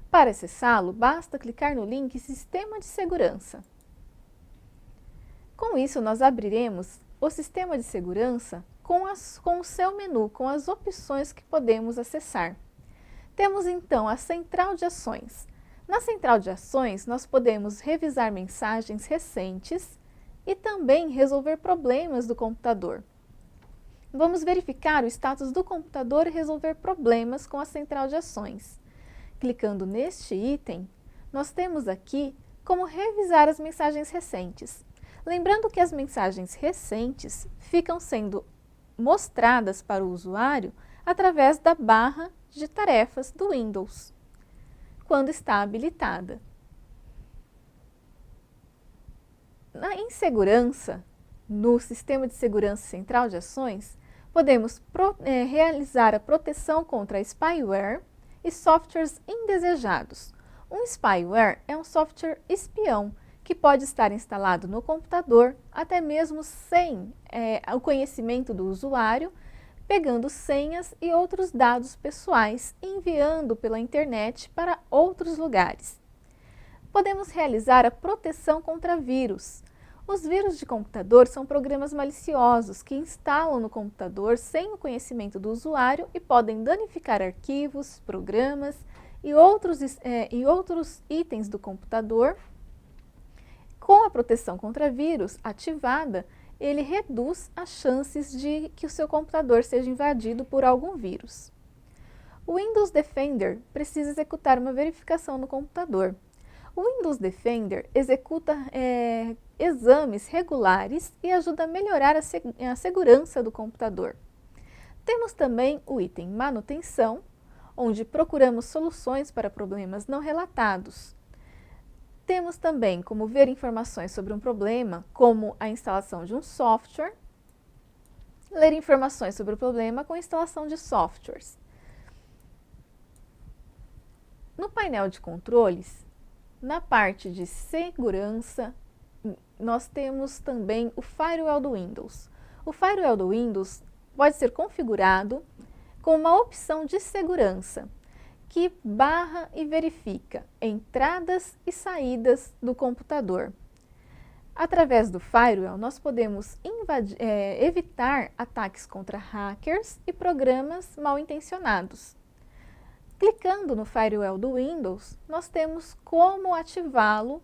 Para acessá-lo, basta clicar no link Sistema de Segurança. Com isso, nós abriremos o sistema de segurança com o seu menu, com as opções que podemos acessar. Temos então a central de ações. Na central de ações, nós podemos revisar mensagens recentes e também resolver problemas do computador. Vamos verificar o status do computador e resolver problemas com a central de ações. Clicando neste item, nós temos aqui como revisar as mensagens recentes. Lembrando que as mensagens recentes ficam sendo mostradas para o usuário através da barra de tarefas do Windows, quando está habilitada. Em segurança, no sistema de segurança central de ações, podemos realizar a proteção contra spyware e softwares indesejados. Um spyware é um software espião que pode estar instalado no computador, até mesmo sem o conhecimento do usuário, pegando senhas e outros dados pessoais e enviando pela internet para outros lugares. Podemos realizar a proteção contra vírus. Os vírus de computador são programas maliciosos que instalam no computador sem o conhecimento do usuário e podem danificar arquivos, programas e outros itens do computador. Com a proteção contra vírus ativada, ele reduz as chances de que o seu computador seja invadido por algum vírus. O Windows Defender precisa executar uma verificação no computador. O Windows Defender executa exames regulares e ajuda a melhorar a segurança do computador. Temos também o item Manutenção, onde procuramos soluções para problemas não relatados. Temos também como ver informações sobre um problema, como a instalação de um software, ler informações sobre o problema com a instalação de softwares. No painel de controles, na parte de segurança, nós temos também o firewall do Windows. O firewall do Windows pode ser configurado com uma opção de segurança, que barra e verifica entradas e saídas do computador. Através do firewall, nós podemos evitar ataques contra hackers e programas mal intencionados. Clicando no firewall do Windows, nós temos como ativá-lo,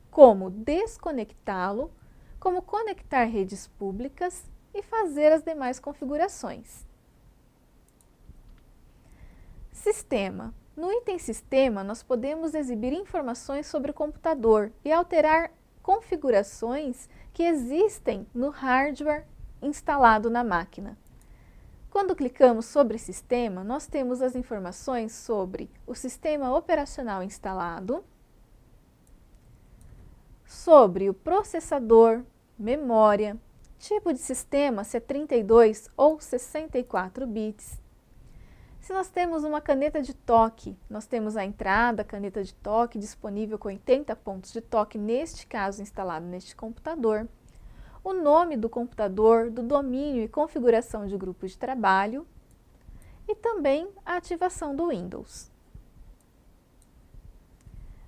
como desconectá-lo, como conectar redes públicas e fazer as demais configurações. Sistema. No item Sistema, nós podemos exibir informações sobre o computador e alterar configurações que existem no hardware instalado na máquina. Quando clicamos sobre Sistema, nós temos as informações sobre o sistema operacional instalado, sobre o processador, memória, tipo de sistema, se é 32 ou 64 bits. Se nós temos uma caneta de toque, nós temos a entrada, caneta de toque disponível com 80 pontos de toque, neste caso instalado neste computador. O nome do computador, do domínio e configuração de grupo de trabalho e também a ativação do Windows.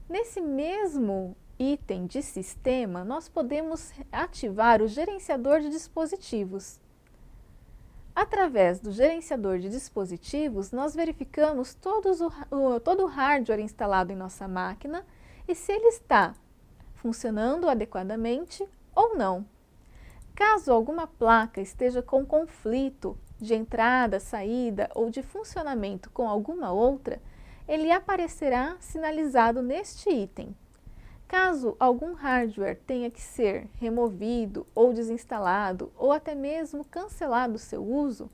Nesse mesmo item de sistema, nós podemos ativar o gerenciador de dispositivos. Através do gerenciador de dispositivos, nós verificamos todo o hardware instalado em nossa máquina e se ele está funcionando adequadamente ou não. Caso alguma placa esteja com conflito de entrada, saída ou de funcionamento com alguma outra, ele aparecerá sinalizado neste item. Caso algum hardware tenha que ser removido ou desinstalado ou até mesmo cancelado o seu uso,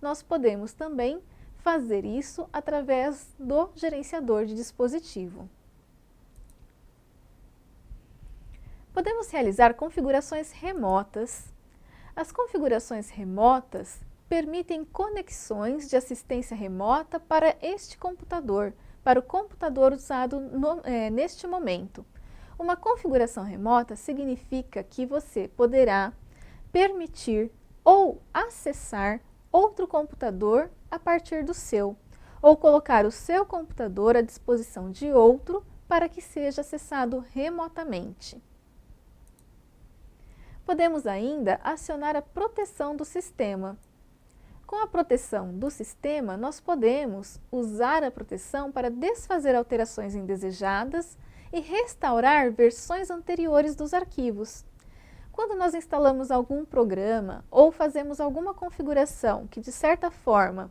nós podemos também fazer isso através do gerenciador de dispositivo. Podemos realizar configurações remotas. As configurações remotas permitem conexões de assistência remota para este computador, para o computador usado neste momento. Uma configuração remota significa que você poderá permitir ou acessar outro computador a partir do seu, ou colocar o seu computador à disposição de outro para que seja acessado remotamente. Podemos ainda acionar a proteção do sistema. Com a proteção do sistema, nós podemos usar a proteção para desfazer alterações indesejadas e restaurar versões anteriores dos arquivos. Quando nós instalamos algum programa ou fazemos alguma configuração que, de certa forma,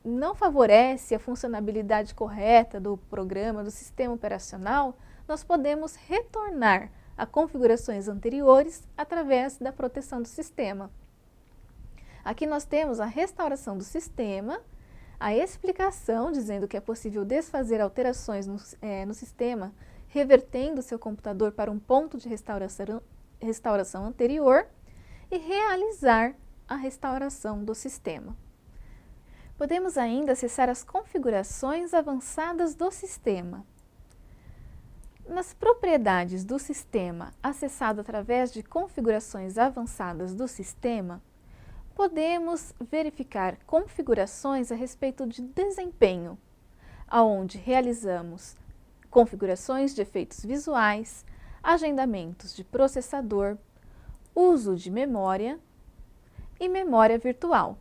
não favorece a funcionalidade correta do programa, do sistema operacional, nós podemos retornar a configurações anteriores através da proteção do sistema. Aqui nós temos a restauração do sistema, a explicação dizendo que é possível desfazer alterações no sistema, revertendo seu computador para um ponto de restauração anterior e realizar a restauração do sistema. Podemos ainda acessar as configurações avançadas do sistema. Nas propriedades do sistema, acessado através de configurações avançadas do sistema, podemos verificar configurações a respeito de desempenho, onde realizamos configurações de efeitos visuais, agendamentos de processador, uso de memória e memória virtual.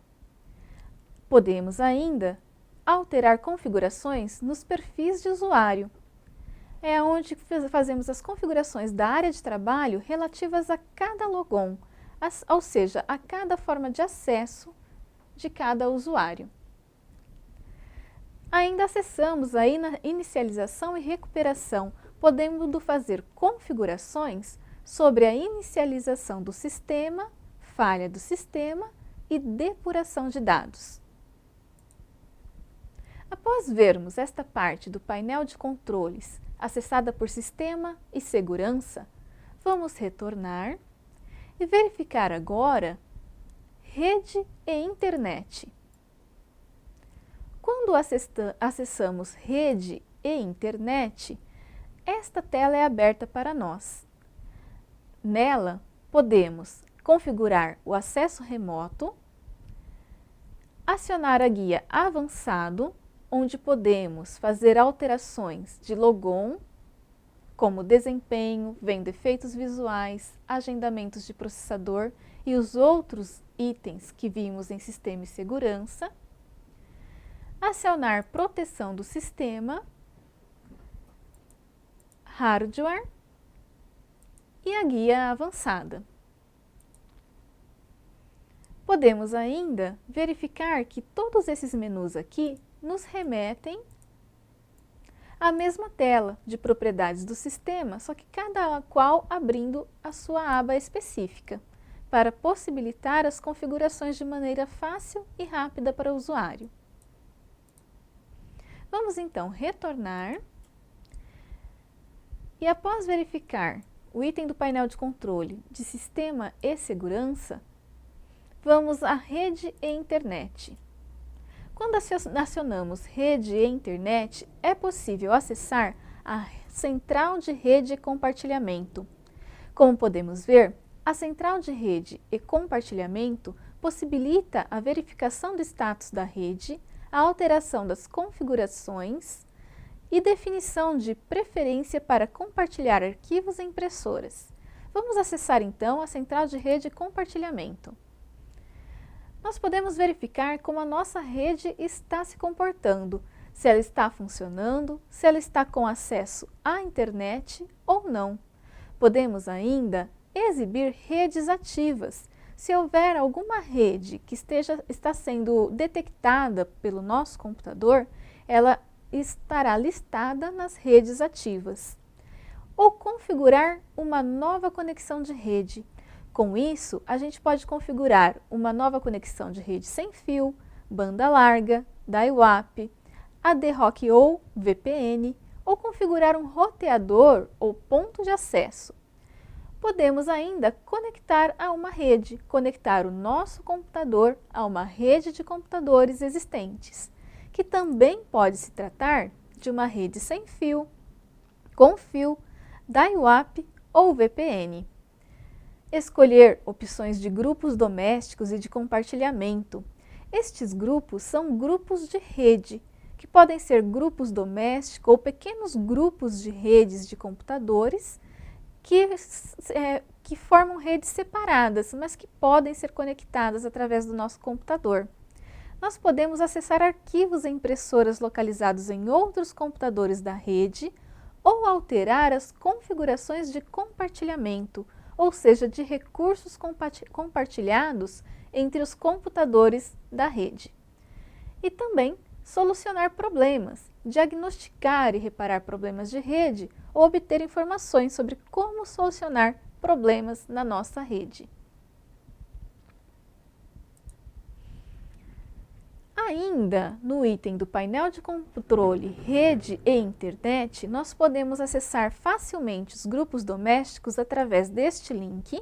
Podemos ainda alterar configurações nos perfis de usuário. É onde fazemos as configurações da área de trabalho relativas a cada logon, ou seja, a cada forma de acesso de cada usuário. Ainda acessamos aí na inicialização e recuperação, podendo fazer configurações sobre a inicialização do sistema, falha do sistema e depuração de dados. Após vermos esta parte do painel de controles acessada por Sistema e Segurança, vamos retornar e verificar agora Rede e Internet. Quando acessamos Rede e Internet, esta tela é aberta para nós. Nela, podemos configurar o acesso remoto, acionar a guia Avançado, onde podemos fazer alterações de logon, como desempenho, vendo efeitos visuais, agendamentos de processador e os outros itens que vimos em Sistema e Segurança, acionar proteção do sistema, hardware e a guia avançada. Podemos ainda verificar que todos esses menus aqui nos remetem à mesma tela de propriedades do sistema, só que cada qual abrindo a sua aba específica, para possibilitar as configurações de maneira fácil e rápida para o usuário. Vamos então retornar e, após verificar o item do painel de controle de Sistema e Segurança, vamos à Rede e Internet. Quando acionamos Rede e Internet, é possível acessar a Central de Rede e Compartilhamento. Como podemos ver, a Central de Rede e Compartilhamento possibilita a verificação do status da rede, a alteração das configurações e definição de preferência para compartilhar arquivos e impressoras. Vamos acessar então a Central de Rede e Compartilhamento. Nós podemos verificar como a nossa rede está se comportando, se ela está funcionando, se ela está com acesso à internet ou não. Podemos ainda exibir redes ativas. Se houver alguma rede que está sendo detectada pelo nosso computador, ela estará listada nas redes ativas. Ou configurar uma nova conexão de rede. Com isso, a gente pode configurar uma nova conexão de rede sem fio, banda larga, DAI-WAP, ad hoc ou VPN, ou configurar um roteador ou ponto de acesso. Podemos ainda conectar a uma rede, conectar o nosso computador a uma rede de computadores existentes, que também pode se tratar de uma rede sem fio, com fio, DAI-WAP ou VPN. Escolher opções de grupos domésticos e de compartilhamento. Estes grupos são grupos de rede, que podem ser grupos domésticos ou pequenos grupos de redes de computadores que formam redes separadas, mas que podem ser conectadas através do nosso computador. Nós podemos acessar arquivos e impressoras localizados em outros computadores da rede ou alterar as configurações de compartilhamento, ou seja, de recursos compartilhados entre os computadores da rede. E também solucionar problemas, diagnosticar e reparar problemas de rede ou obter informações sobre como solucionar problemas na nossa rede. Ainda no item do painel de controle Rede e Internet, nós podemos acessar facilmente os grupos domésticos através deste link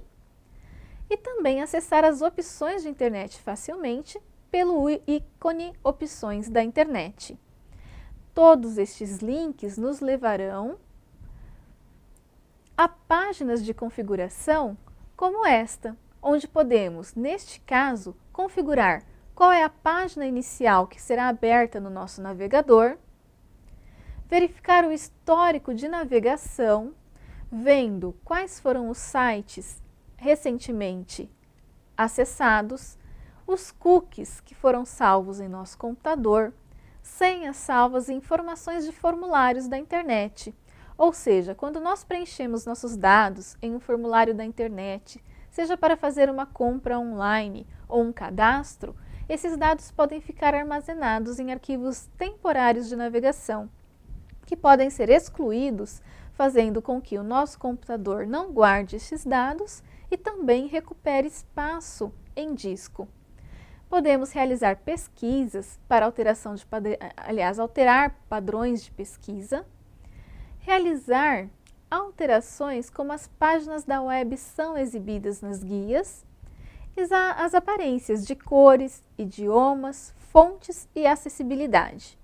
e também acessar as opções de internet facilmente pelo ícone Opções da Internet. Todos estes links nos levarão a páginas de configuração como esta, onde podemos, neste caso, configurar qual é a página inicial que será aberta no nosso navegador, verificar o histórico de navegação, vendo quais foram os sites recentemente acessados, os cookies que foram salvos em nosso computador, senhas salvas e informações de formulários da internet. Ou seja, quando nós preenchemos nossos dados em um formulário da internet, seja para fazer uma compra online ou um cadastro, esses dados podem ficar armazenados em arquivos temporários de navegação, que podem ser excluídos, fazendo com que o nosso computador não guarde esses dados e também recupere espaço em disco. Podemos realizar pesquisas para alterar padrões de pesquisa, realizar alterações como as páginas da web são exibidas nas guias, as aparências de cores, idiomas, fontes e acessibilidade.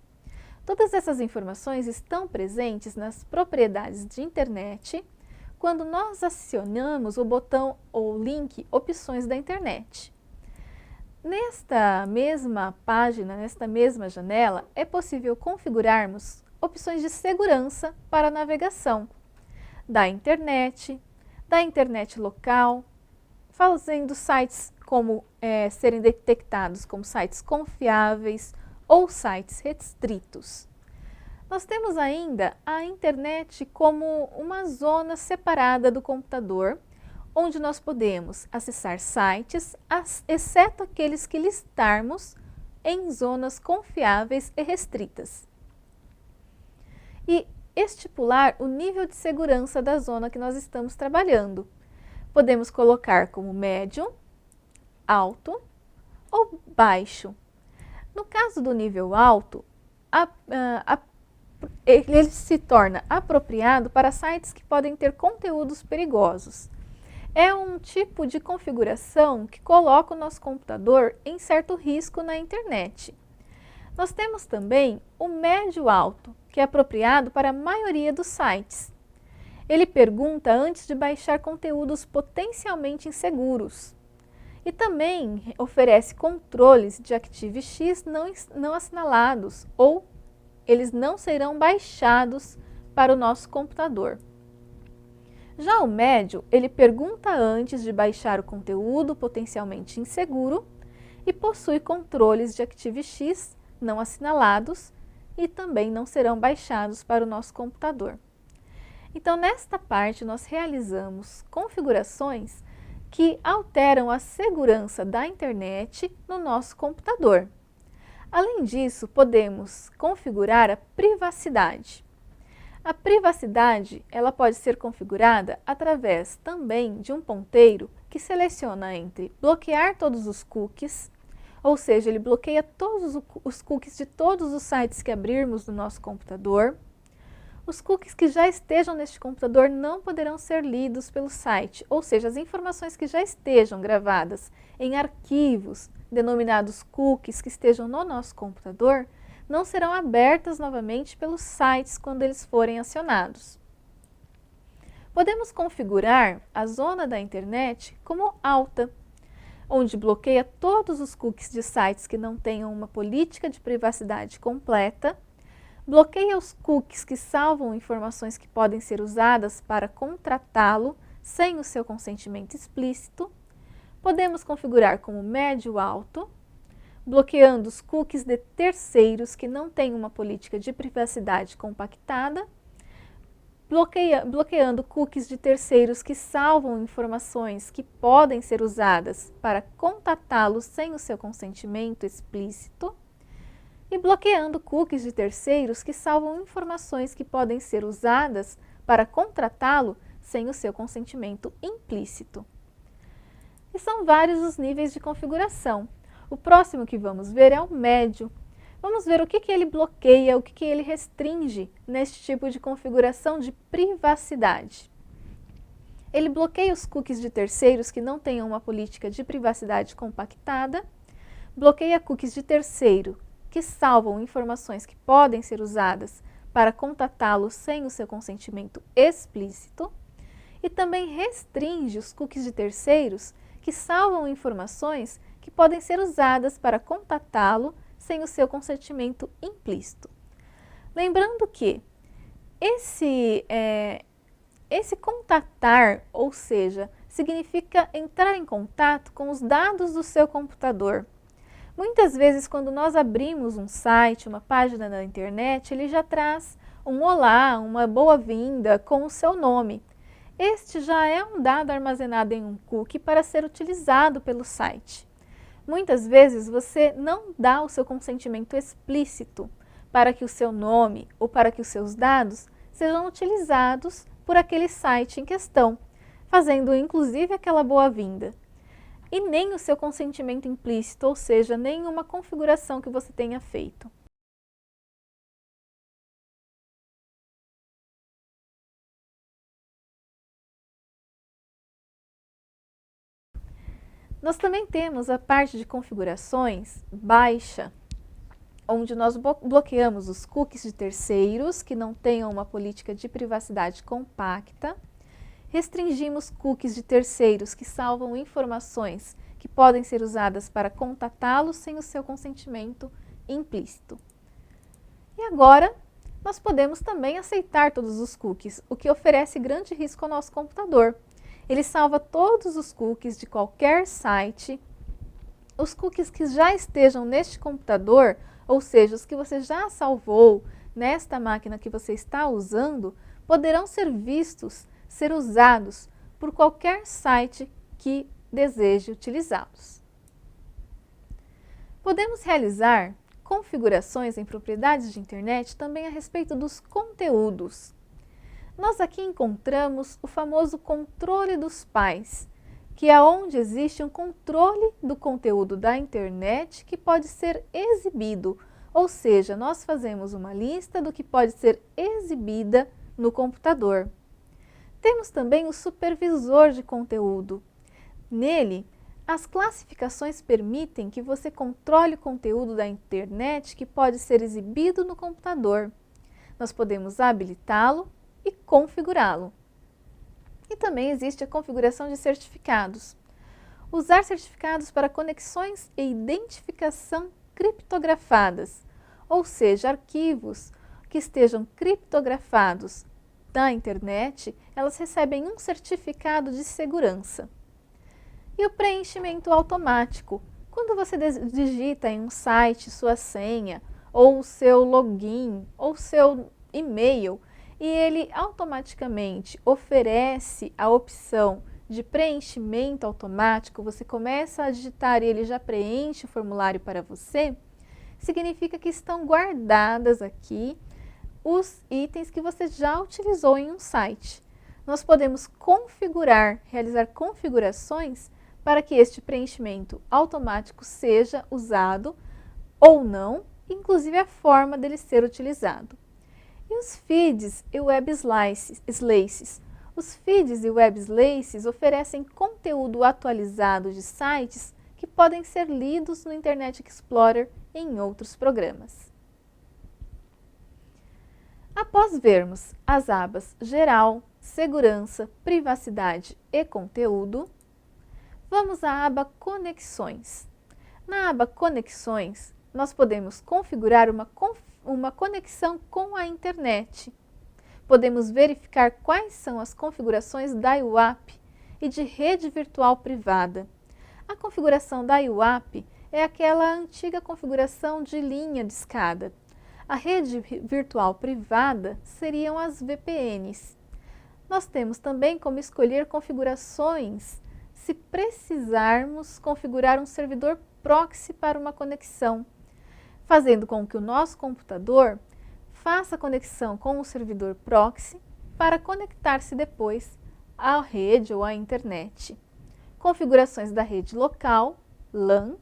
Todas essas informações estão presentes nas propriedades de internet quando nós acionamos o botão ou link Opções da Internet. Nesta mesma página, nesta mesma janela, é possível configurarmos opções de segurança para a navegação da internet local, fazendo sites como serem detectados como sites confiáveis ou sites restritos. Nós temos ainda a internet como uma zona separada do computador, onde nós podemos acessar sites, exceto aqueles que listarmos em zonas confiáveis e restritas. E estipular o nível de segurança da zona que nós estamos trabalhando. Podemos colocar como médio, alto ou baixo. No caso do nível alto, ele se torna apropriado para sites que podem ter conteúdos perigosos. É um tipo de configuração que coloca o nosso computador em certo risco na internet. Nós temos também o médio alto, que é apropriado para a maioria dos sites. Ele pergunta antes de baixar conteúdos potencialmente inseguros. E também oferece controles de ActiveX não assinalados, ou eles não serão baixados para o nosso computador. Já o médio, ele pergunta antes de baixar o conteúdo potencialmente inseguro e possui controles de ActiveX não assinalados e também não serão baixados para o nosso computador. Então, nesta parte, nós realizamos configurações que alteram a segurança da internet no nosso computador. Além disso, podemos configurar a privacidade. A privacidade, ela pode ser configurada através também de um ponteiro que seleciona entre bloquear todos os cookies, ou seja, ele bloqueia todos os cookies de todos os sites que abrirmos no nosso computador. Os cookies que já estejam neste computador não poderão ser lidos pelo site, ou seja, as informações que já estejam gravadas em arquivos denominados cookies que estejam no nosso computador não serão abertas novamente pelos sites quando eles forem acionados. Podemos configurar a zona da internet como alta, onde bloqueia todos os cookies de sites que não tenham uma política de privacidade completa, bloqueia os cookies que salvam informações que podem ser usadas para contratá-lo sem o seu consentimento explícito. Podemos configurar como médio alto, bloqueando os cookies de terceiros que não têm uma política de privacidade compactada, bloqueando cookies de terceiros que salvam informações que podem ser usadas para contatá-lo sem o seu consentimento explícito, e bloqueando cookies de terceiros que salvam informações que podem ser usadas para contratá-lo sem o seu consentimento implícito. E são vários os níveis de configuração. O próximo que vamos ver é o médio. Vamos ver o que ele bloqueia, o que ele restringe neste tipo de configuração de privacidade. Ele bloqueia os cookies de terceiros que não tenham uma política de privacidade compactada, bloqueia cookies de terceiro que salvam informações que podem ser usadas para contatá-lo sem o seu consentimento explícito, e também restringe os cookies de terceiros que salvam informações que podem ser usadas para contatá-lo sem o seu consentimento implícito. Lembrando que esse contatar, ou seja, significa entrar em contato com os dados do seu computador. Muitas vezes, quando nós abrimos um site, uma página na internet, ele já traz um olá, uma boa-vinda com o seu nome. Este já é um dado armazenado em um cookie para ser utilizado pelo site. Muitas vezes você não dá o seu consentimento explícito para que o seu nome ou para que os seus dados sejam utilizados por aquele site em questão, fazendo inclusive aquela boa-vinda. E nem o seu consentimento implícito, ou seja, nenhuma configuração que você tenha feito. Nós também temos a parte de configurações baixa, onde nós bloqueamos os cookies de terceiros que não tenham uma política de privacidade compacta, restringimos cookies de terceiros que salvam informações que podem ser usadas para contatá-los sem o seu consentimento implícito. E agora, nós podemos também aceitar todos os cookies, o que oferece grande risco ao nosso computador. Ele salva todos os cookies de qualquer site, os cookies que já estejam neste computador, ou seja, os que você já salvou nesta máquina que você está usando, poderão ser vistos, ser usados por qualquer site que deseje utilizá-los. Podemos realizar configurações em propriedades de internet também a respeito dos conteúdos. Nós aqui encontramos o famoso controle dos pais, que é onde existe um controle do conteúdo da internet que pode ser exibido, ou seja, nós fazemos uma lista do que pode ser exibida no computador. Temos também o supervisor de conteúdo. Nele, as classificações permitem que você controle o conteúdo da internet que pode ser exibido no computador. Nós podemos habilitá-lo e configurá-lo. E também existe a configuração de certificados. Usar certificados para conexões e identificação criptografadas, ou seja, arquivos que estejam criptografados da internet, elas recebem um certificado de segurança. E o preenchimento automático. Quando você digita em um site sua senha, ou o seu login, ou seu e-mail, e ele automaticamente oferece a opção de preenchimento automático, você começa a digitar e ele já preenche o formulário para você, significa que estão guardadas aqui os itens que você já utilizou em um site. Nós podemos configurar, realizar configurações para que este preenchimento automático seja usado ou não, inclusive a forma dele ser utilizado. E os feeds e web slices? Os feeds e web slices oferecem conteúdo atualizado de sites que podem ser lidos no Internet Explorer e em outros programas. Após vermos as abas Geral, Segurança, Privacidade e Conteúdo, vamos à aba Conexões. Na aba Conexões, nós podemos configurar uma conexão com a internet. Podemos verificar quais são as configurações da IWAP e de rede virtual privada. A configuração da IWAP é aquela antiga configuração de linha de escada. A rede virtual privada seriam as VPNs. Nós temos também como escolher configurações se precisarmos configurar um servidor proxy para uma conexão, fazendo com que o nosso computador faça conexão com o servidor proxy para conectar-se depois à rede ou à internet. Configurações da rede local, LAN,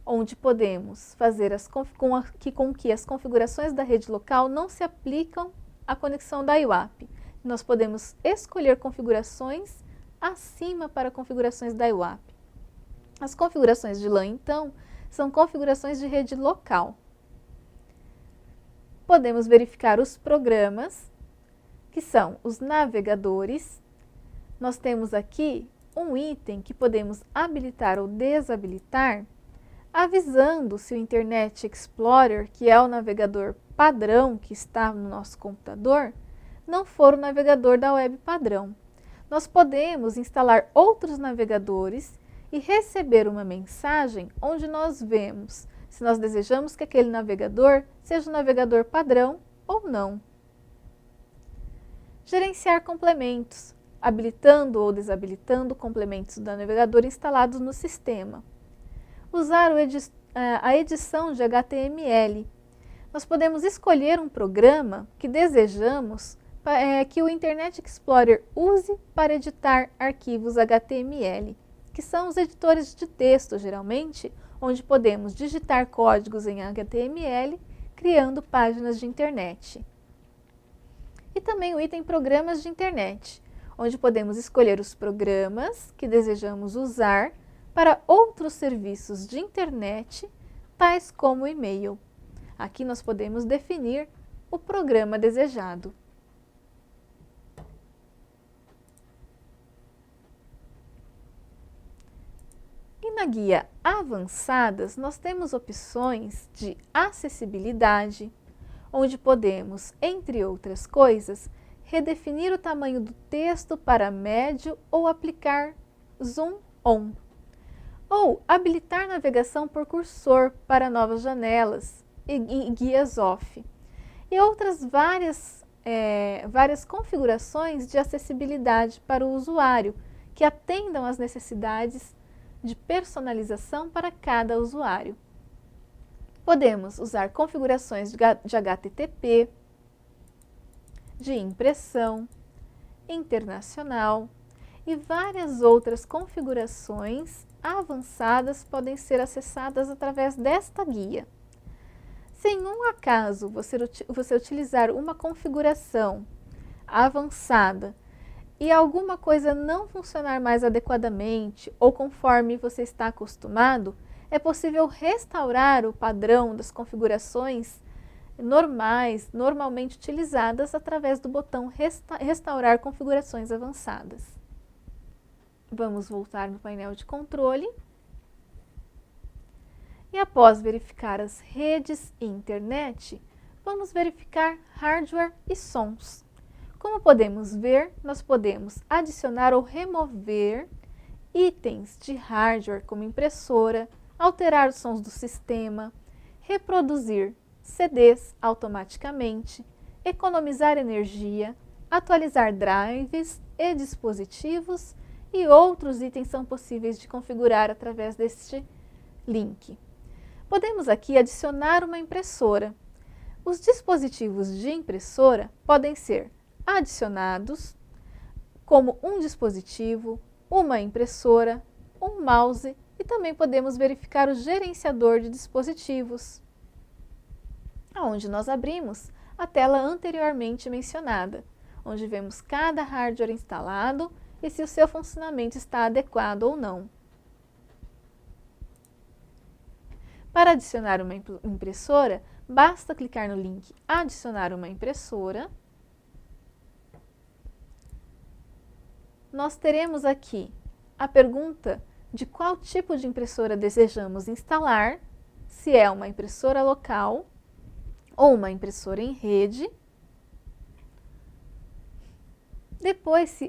onde podemos fazer com que as configurações da rede local não se aplicam à conexão da IWAP. Nós podemos escolher configurações acima para configurações da IWAP. As configurações de LAN, então, são configurações de rede local. Podemos verificar os programas, que são os navegadores. Nós temos aqui um item que podemos habilitar ou desabilitar, avisando se o Internet Explorer, que é o navegador padrão que está no nosso computador, não for o navegador da web padrão. Nós podemos instalar outros navegadores e receber uma mensagem onde nós vemos se nós desejamos que aquele navegador seja o navegador padrão ou não. Gerenciar complementos, habilitando ou desabilitando complementos do navegador instalados no sistema. Usar a edição de HTML. Nós podemos escolher um programa que desejamos que o Internet Explorer use para editar arquivos HTML, que são os editores de texto, geralmente, onde podemos digitar códigos em HTML, criando páginas de internet. E também o item Programas de Internet, onde podemos escolher os programas que desejamos usar para outros serviços de internet, tais como o e-mail. Aqui nós podemos definir o programa desejado. E na guia Avançadas, nós temos opções de acessibilidade, onde podemos, entre outras coisas, redefinir o tamanho do texto para médio ou aplicar zoom on, ou habilitar navegação por cursor para novas janelas e guias off, e outras várias configurações de acessibilidade para o usuário, que atendam às necessidades de personalização para cada usuário. Podemos usar configurações de HTTP, de impressão, internacional e várias outras configurações avançadas podem ser acessadas através desta guia. Se em um acaso você utilizar uma configuração avançada e alguma coisa não funcionar mais adequadamente ou conforme você está acostumado, é possível restaurar o padrão das configurações normalmente utilizadas através do botão Restaurar configurações avançadas. Vamos voltar no painel de controle. E após verificar as redes e internet, vamos verificar hardware e sons. Como podemos ver, nós podemos adicionar ou remover itens de hardware como impressora, alterar os sons do sistema, reproduzir CDs automaticamente, economizar energia, atualizar drives e dispositivos e outros itens são possíveis de configurar através deste link. Podemos aqui adicionar uma impressora. Os dispositivos de impressora podem ser adicionados como um dispositivo, uma impressora, um mouse e também podemos verificar o gerenciador de dispositivos, onde nós abrimos a tela anteriormente mencionada, onde vemos cada hardware instalado e se o seu funcionamento está adequado ou não. Para adicionar uma impressora, basta clicar no link Adicionar uma impressora. Nós teremos aqui a pergunta de qual tipo de impressora desejamos instalar, se é uma impressora local ou uma impressora em rede. Depois,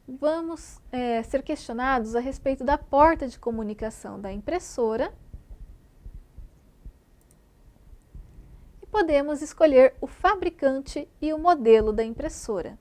vamos ser questionados a respeito da porta de comunicação da impressora. Podemos escolher o fabricante e o modelo da impressora.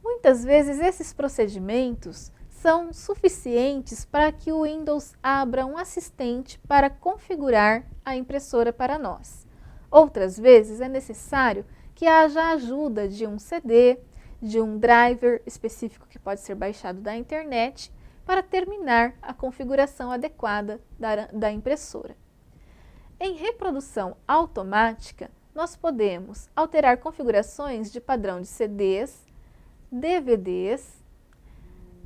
Muitas vezes esses procedimentos são suficientes para que o Windows abra um assistente para configurar a impressora para nós. Outras vezes é necessário que haja a ajuda de um CD, de um driver específico que pode ser baixado da internet para terminar a configuração adequada da impressora. Em reprodução automática, nós podemos alterar configurações de padrão de CDs, DVDs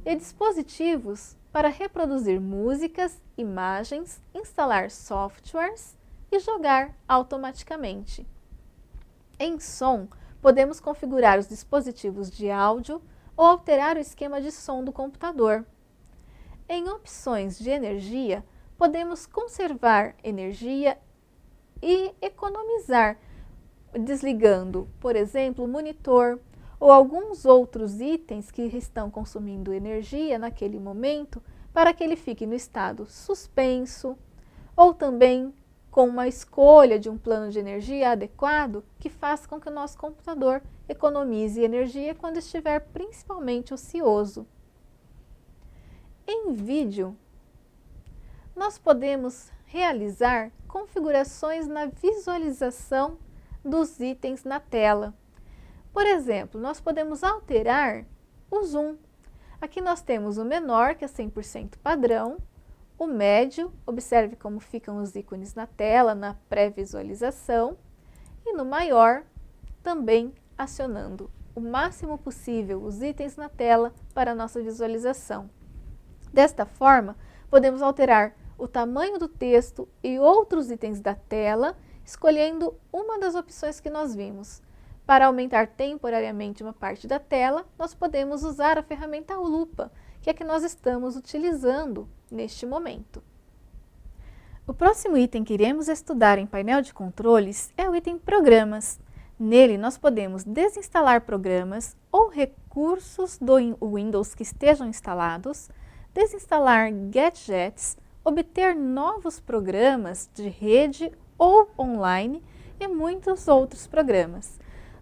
e dispositivos para reproduzir músicas, imagens, instalar softwares e jogar automaticamente. Em som, podemos configurar os dispositivos de áudio ou alterar o esquema de som do computador. Em opções de energia, podemos conservar energia e economizar, desligando, por exemplo, o monitor ou alguns outros itens que estão consumindo energia naquele momento para que ele fique no estado suspenso ou também com uma escolha de um plano de energia adequado que faça com que o nosso computador economize energia quando estiver principalmente ocioso. Em vídeo, nós podemos realizar configurações na visualização dos itens na tela. Por exemplo, nós podemos alterar o zoom. Aqui nós temos o menor, que é 100% padrão, o médio, observe como ficam os ícones na tela, na pré-visualização, e no maior, também acionando o máximo possível os itens na tela para a nossa visualização. Desta forma, podemos alterar o tamanho do texto e outros itens da tela, escolhendo uma das opções que nós vimos. Para aumentar temporariamente uma parte da tela, nós podemos usar a ferramenta lupa, que é a que nós estamos utilizando neste momento. O próximo item que iremos estudar em painel de controles é o item Programas. Nele, nós podemos desinstalar programas ou recursos do Windows que estejam instalados, desinstalar gadgets, obter novos programas de rede ou online e muitos outros programas.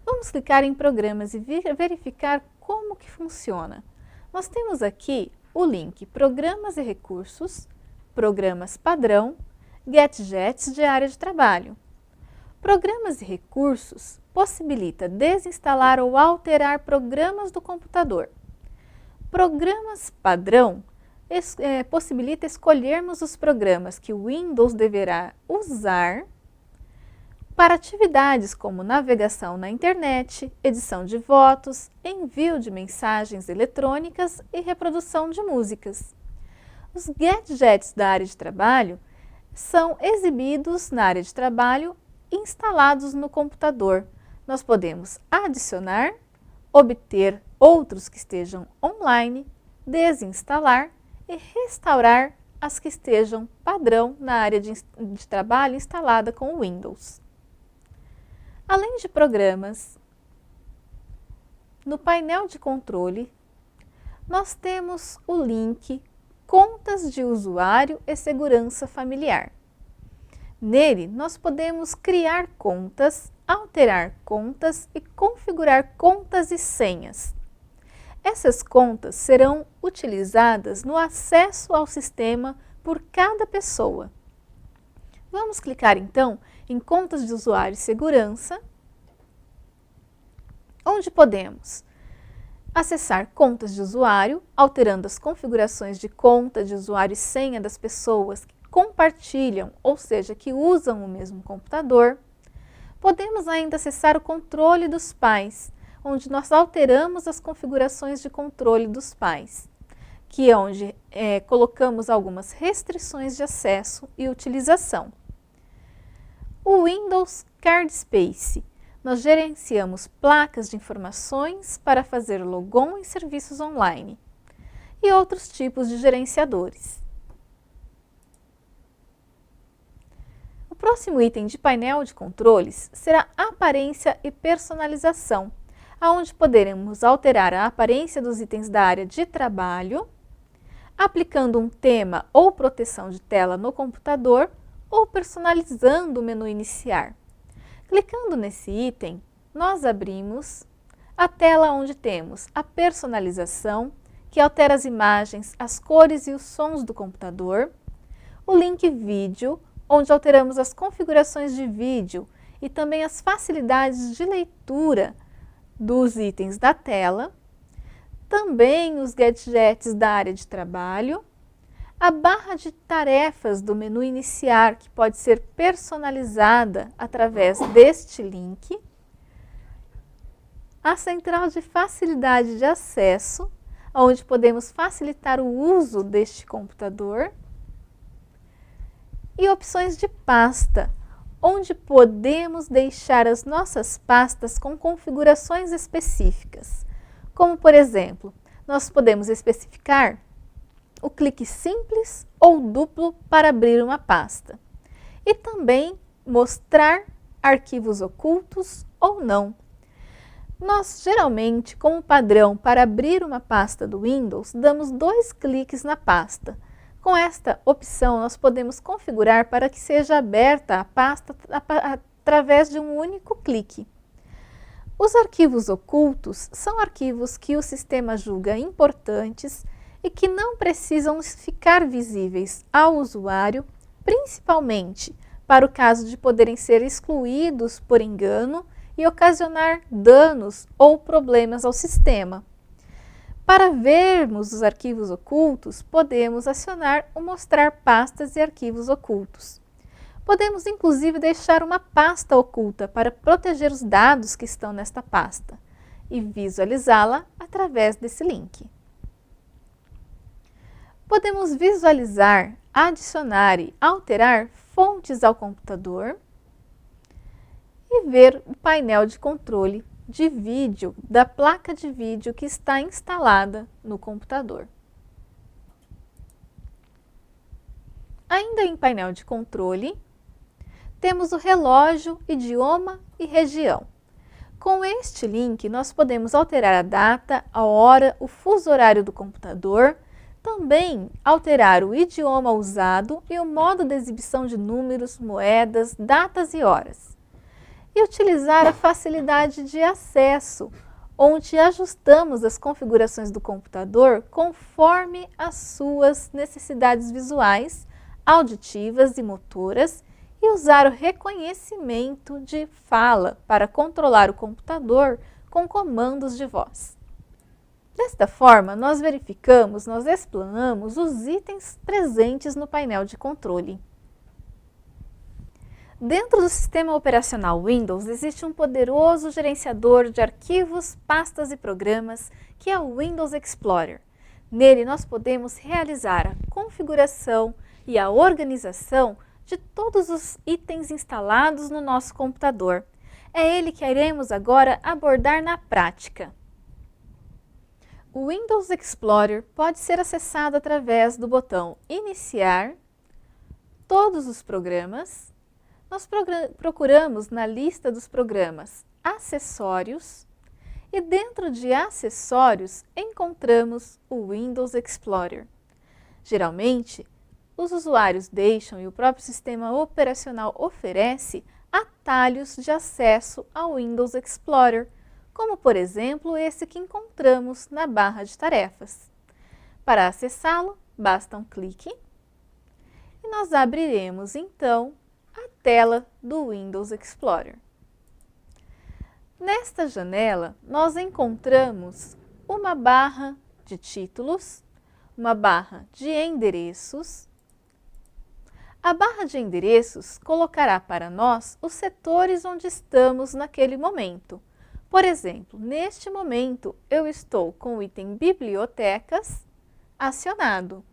Vamos clicar em Programas e verificar como que funciona. Nós temos aqui o link Programas e Recursos, Programas Padrão, Gadgets de área de trabalho. Programas e recursos possibilita desinstalar ou alterar programas do computador. Programas padrão possibilita escolhermos os programas que o Windows deverá usar para atividades como navegação na internet, edição de votos, envio de mensagens eletrônicas e reprodução de músicas. Os gadgets da área de trabalho são exibidos na área de trabalho e instalados no computador. Nós podemos adicionar, obter outros que estejam online, desinstalar e restaurar as que estejam padrão na área de trabalho instalada com o Windows. Além de programas, no painel de controle, nós temos o link Contas de usuário e segurança familiar. Nele, nós podemos criar contas, alterar contas e configurar contas e senhas. Essas contas serão utilizadas no acesso ao sistema por cada pessoa. Vamos clicar então em Contas de usuário e segurança, onde podemos acessar contas de usuário, alterando as configurações de conta de usuário e senha das pessoas que compartilham, ou seja, que usam o mesmo computador. Podemos ainda acessar o controle dos pais, onde nós alteramos as configurações de controle dos pais, que é onde colocamos algumas restrições de acesso e utilização. O Windows Card Space. Nós gerenciamos placas de informações para fazer logon em serviços online e outros tipos de gerenciadores. O próximo item de painel de controles será aparência e personalização, onde poderemos alterar a aparência dos itens da área de trabalho, aplicando um tema ou proteção de tela no computador ou personalizando o menu iniciar. Clicando nesse item, nós abrimos a tela onde temos a personalização, que altera as imagens, as cores e os sons do computador, o link vídeo, onde alteramos as configurações de vídeo e também as facilidades de leitura dos itens da tela, também os gadgets da área de trabalho, a barra de tarefas do menu iniciar, que pode ser personalizada através deste link, a central de facilidade de acesso, onde podemos facilitar o uso deste computador, e opções de pasta, onde podemos deixar as nossas pastas com configurações específicas, como por exemplo, nós podemos especificar o clique simples ou duplo para abrir uma pasta e também mostrar arquivos ocultos ou não. Nós geralmente, como padrão para abrir uma pasta do Windows, damos 2 cliques na pasta. Com esta opção, nós podemos configurar para que seja aberta a pasta através de um único clique. Os arquivos ocultos são arquivos que o sistema julga importantes e que não precisam ficar visíveis ao usuário, principalmente para o caso de poderem ser excluídos por engano e ocasionar danos ou problemas ao sistema. Para vermos os arquivos ocultos, podemos acionar o Mostrar pastas e arquivos ocultos. Podemos inclusive deixar uma pasta oculta para proteger os dados que estão nesta pasta e visualizá-la através desse link. Podemos visualizar, adicionar e alterar fontes ao computador e ver o painel de controle de vídeo da placa de vídeo que está instalada no computador. Ainda em painel de controle, temos o relógio, idioma e região. Com este link, nós podemos alterar a data, a hora, o fuso horário do computador, também alterar o idioma usado e o modo de exibição de números, moedas, datas e horas. E utilizar a facilidade de acesso, onde ajustamos as configurações do computador conforme as suas necessidades visuais, auditivas e motoras e usar o reconhecimento de fala para controlar o computador com comandos de voz. Desta forma, nós verificamos, nós explanamos os itens presentes no painel de controle. Dentro do sistema operacional Windows, existe um poderoso gerenciador de arquivos, pastas e programas, que é o Windows Explorer. Nele, nós podemos realizar a configuração e a organização de todos os itens instalados no nosso computador. É ele que iremos agora abordar na prática. O Windows Explorer pode ser acessado através do botão Iniciar, Todos os programas. Nós procuramos na lista dos programas Acessórios e dentro de Acessórios encontramos o Windows Explorer. Geralmente, os usuários deixam e o próprio sistema operacional oferece atalhos de acesso ao Windows Explorer, como por exemplo esse que encontramos na barra de tarefas. Para acessá-lo, basta um clique e nós abriremos então a tela do Windows Explorer. Nesta janela, nós encontramos uma barra de títulos, uma barra de endereços. A barra de endereços colocará para nós os setores onde estamos naquele momento. Por exemplo, neste momento eu estou com o item Bibliotecas acionado.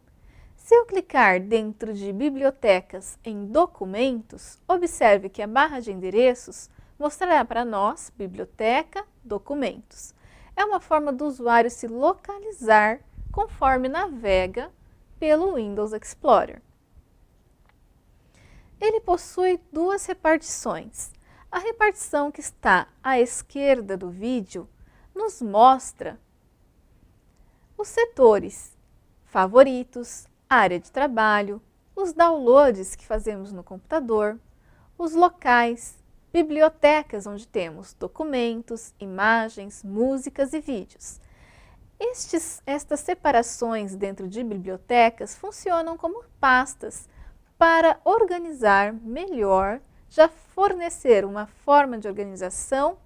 Se eu clicar dentro de Bibliotecas em Documentos, observe que a barra de endereços mostrará para nós Biblioteca, Documentos. É uma forma do usuário se localizar conforme navega pelo Windows Explorer. Ele possui duas repartições. A repartição que está à esquerda do vídeo nos mostra os setores favoritos, área de trabalho, os downloads que fazemos no computador, os locais, bibliotecas onde temos documentos, imagens, músicas e vídeos. Estas separações dentro de bibliotecas funcionam como pastas para organizar melhor, já fornecer uma forma de organização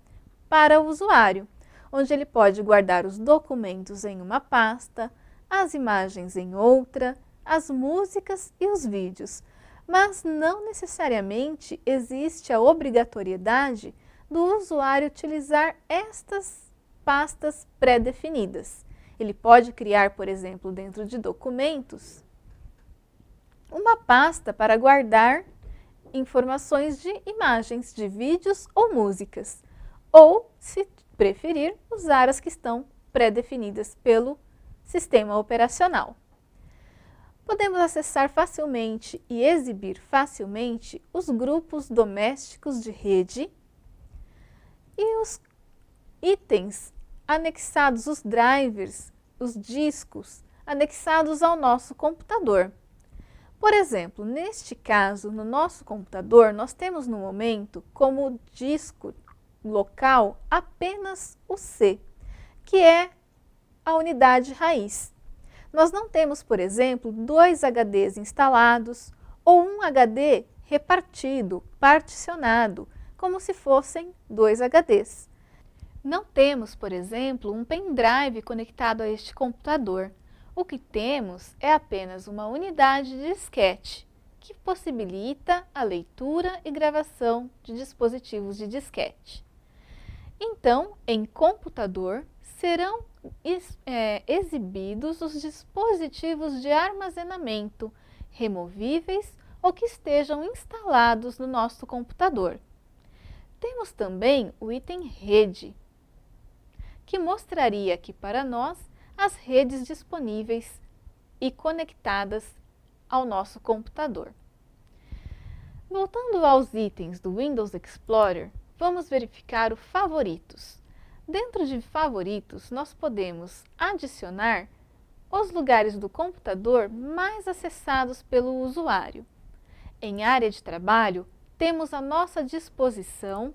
para o usuário, onde ele pode guardar os documentos em uma pasta, as imagens em outra, as músicas e os vídeos, mas não necessariamente existe a obrigatoriedade do usuário utilizar estas pastas pré-definidas. Ele pode criar, por exemplo, dentro de documentos, uma pasta para guardar informações de imagens, de vídeos ou músicas, ou, se preferir, usar as que estão pré-definidas pelo sistema operacional. Podemos acessar facilmente e exibir facilmente os grupos domésticos de rede e os itens anexados, os drivers, os discos anexados ao nosso computador. Por exemplo, neste caso, no nosso computador, nós temos no momento como disco local apenas o C, que é a unidade raiz. Nós não temos, por exemplo, 2 HDs instalados ou um HD repartido, particionado, como se fossem 2 HDs. Não temos, por exemplo, um pendrive conectado a este computador. O que temos é apenas uma unidade de disquete, que possibilita a leitura e gravação de dispositivos de disquete. Então, em computador, serão exibidos os dispositivos de armazenamento removíveis ou que estejam instalados no nosso computador. Temos também o item Rede, que mostraria aqui para nós as redes disponíveis e conectadas ao nosso computador. Voltando aos itens do Windows Explorer, vamos verificar o Favoritos. Dentro de Favoritos, nós podemos adicionar os lugares do computador mais acessados pelo usuário. Em área de trabalho, temos à nossa disposição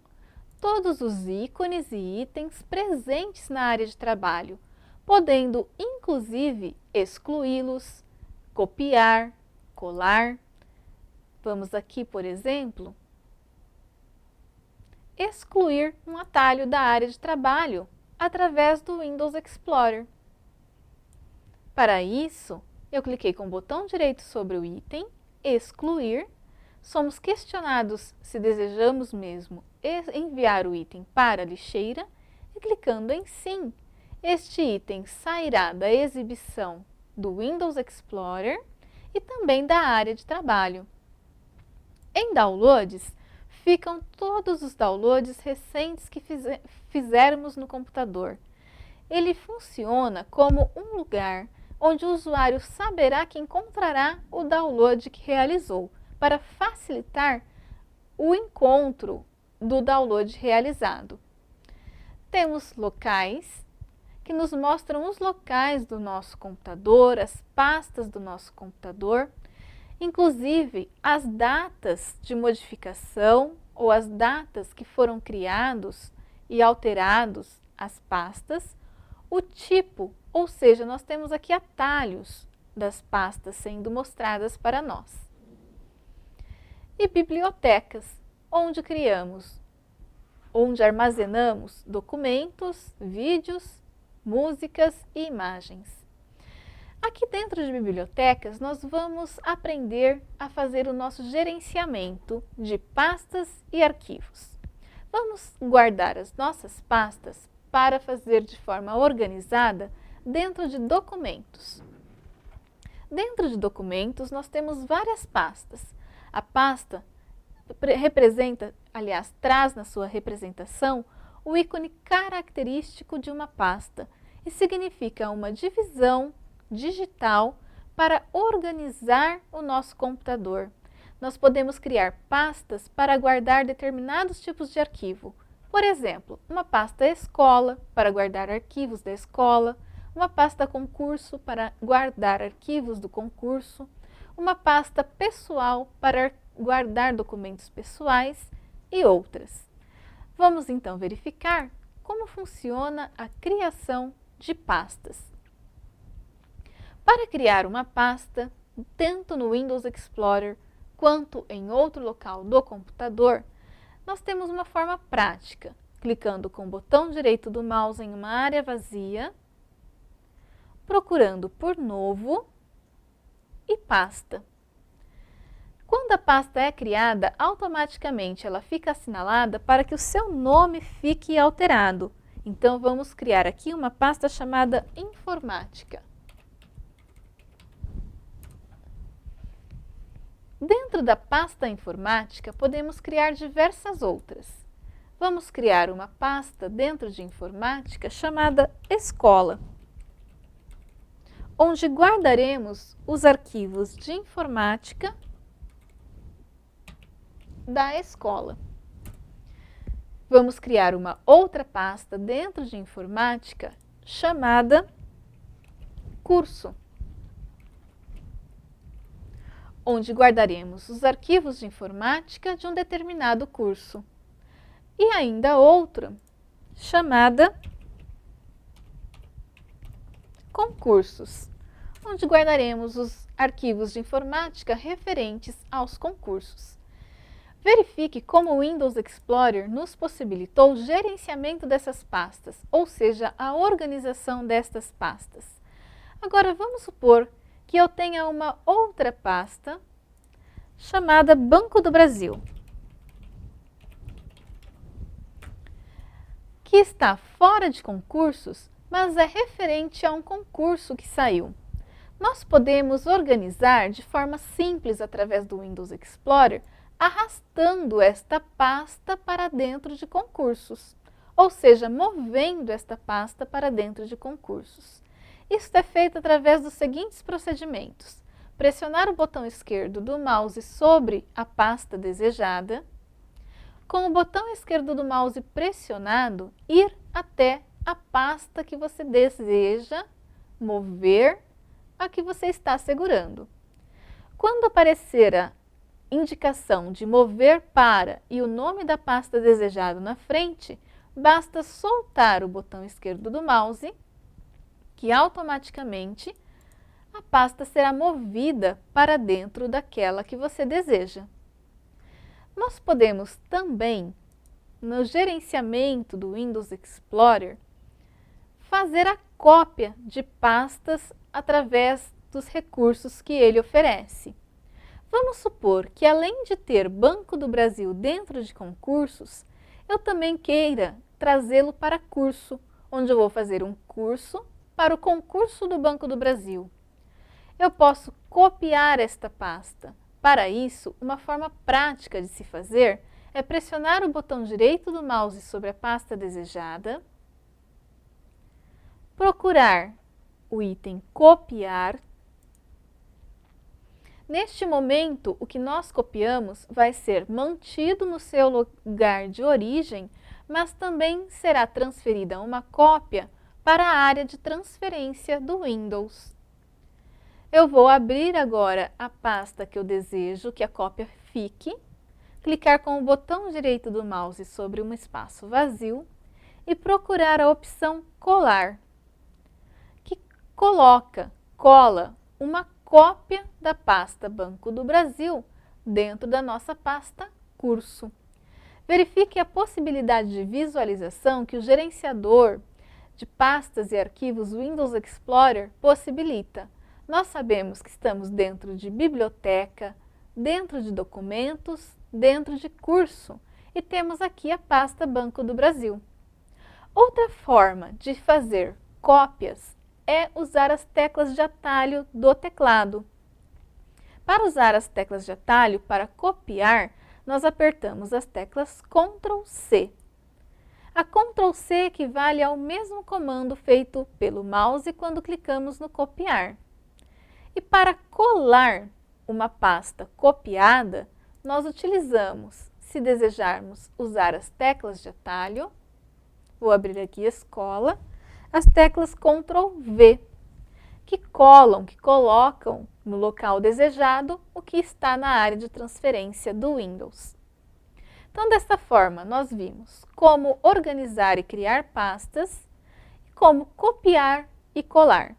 todos os ícones e itens presentes na área de trabalho, podendo inclusive excluí-los, copiar, colar Vamos aqui, por exemplo, excluir um atalho da área de trabalho através do Windows Explorer. Para isso, eu cliquei com o botão direito sobre o item, excluir, somos questionados se desejamos mesmo enviar o item para a lixeira e clicando em sim, este item sairá da exibição do Windows Explorer e também da área de trabalho. Em downloads, ficam todos os downloads recentes que fizermos no computador. Ele funciona como um lugar onde o usuário saberá que encontrará o download que realizou, para facilitar o encontro do download realizado. Temos locais, que nos mostram os locais do nosso computador, as pastas do nosso computador, inclusive as datas de modificação ou as datas que foram criados e alterados as pastas, o tipo, ou seja, nós temos aqui atalhos das pastas sendo mostradas para nós. E bibliotecas, onde armazenamos documentos, vídeos, músicas e imagens. Aqui dentro de bibliotecas, nós vamos aprender a fazer o nosso gerenciamento de pastas e arquivos. Vamos guardar as nossas pastas para fazer de forma organizada dentro de documentos. Dentro de documentos, nós temos várias pastas. A pasta representa, aliás, traz na sua representação o ícone característico de uma pasta e significa uma divisão digital para organizar o nosso computador. Nós podemos criar pastas para guardar determinados tipos de arquivo. Por exemplo, uma pasta escola para guardar arquivos da escola, uma pasta concurso para guardar arquivos do concurso, uma pasta pessoal para guardar documentos pessoais e outras. Vamos então verificar como funciona a criação de pastas. Para criar uma pasta, tanto no Windows Explorer quanto em outro local do computador, nós temos uma forma prática, clicando com o botão direito do mouse em uma área vazia, procurando por Novo e Pasta. Quando a pasta é criada, automaticamente ela fica assinalada para que o seu nome fique alterado. Então, vamos criar aqui uma pasta chamada Informática. Dentro da pasta Informática, podemos criar diversas outras. Vamos criar uma pasta dentro de Informática chamada Escola, onde guardaremos os arquivos de informática da escola. Vamos criar uma outra pasta dentro de informática chamada Curso, onde guardaremos os arquivos de informática de um determinado curso. E ainda outra chamada Concursos, onde guardaremos os arquivos de informática referentes aos concursos. Verifique como o Windows Explorer nos possibilitou o gerenciamento dessas pastas, ou seja, a organização destas pastas. Agora, vamos supor que eu tenha uma outra pasta chamada Banco do Brasil, que está fora de concursos, mas é referente a um concurso que saiu. Nós podemos organizar de forma simples através do Windows Explorer, arrastando esta pasta para dentro de concursos, ou seja, movendo esta pasta para dentro de concursos. Isso é feito através dos seguintes procedimentos: pressionar o botão esquerdo do mouse sobre a pasta desejada, com o botão esquerdo do mouse pressionado, ir até a pasta que você deseja mover, a que você está segurando. Quando aparecer a indicação de mover para e o nome da pasta desejado na frente, basta soltar o botão esquerdo do mouse, que automaticamente a pasta será movida para dentro daquela que você deseja. Nós podemos também, no gerenciamento do Windows Explorer, fazer a cópia de pastas através dos recursos que ele oferece. Vamos supor que, além de ter Banco do Brasil dentro de concursos, eu também queira trazê-lo para curso, onde eu vou fazer um curso para o concurso do Banco do Brasil. Eu posso copiar esta pasta. Para isso, uma forma prática de se fazer é pressionar o botão direito do mouse sobre a pasta desejada, procurar o item copiar. Neste momento, o que nós copiamos vai ser mantido no seu lugar de origem, mas também será transferida uma cópia para a área de transferência do Windows. Eu vou abrir agora a pasta que eu desejo que a cópia fique, clicar com o botão direito do mouse sobre um espaço vazio e procurar a opção colar, que cola uma cópia da pasta Banco do Brasil dentro da nossa pasta curso. Verifique a possibilidade de visualização que o gerenciador de pastas e arquivos Windows Explorer possibilita. Nós sabemos que estamos dentro de biblioteca, dentro de documentos, dentro de curso e temos aqui a pasta Banco do Brasil. Outra forma de fazer cópias é usar as teclas de atalho do teclado. Para usar as teclas de atalho para copiar, nós apertamos as teclas Ctrl+C. A Ctrl+C equivale ao mesmo comando feito pelo mouse quando clicamos no copiar. E para colar uma pasta copiada, nós utilizamos, se desejarmos usar as teclas de atalho, vou abrir aqui Escola, as teclas Ctrl+V, que colocam no local desejado o que está na área de transferência do Windows. Então, desta forma, nós vimos como organizar e criar pastas e como copiar e colar.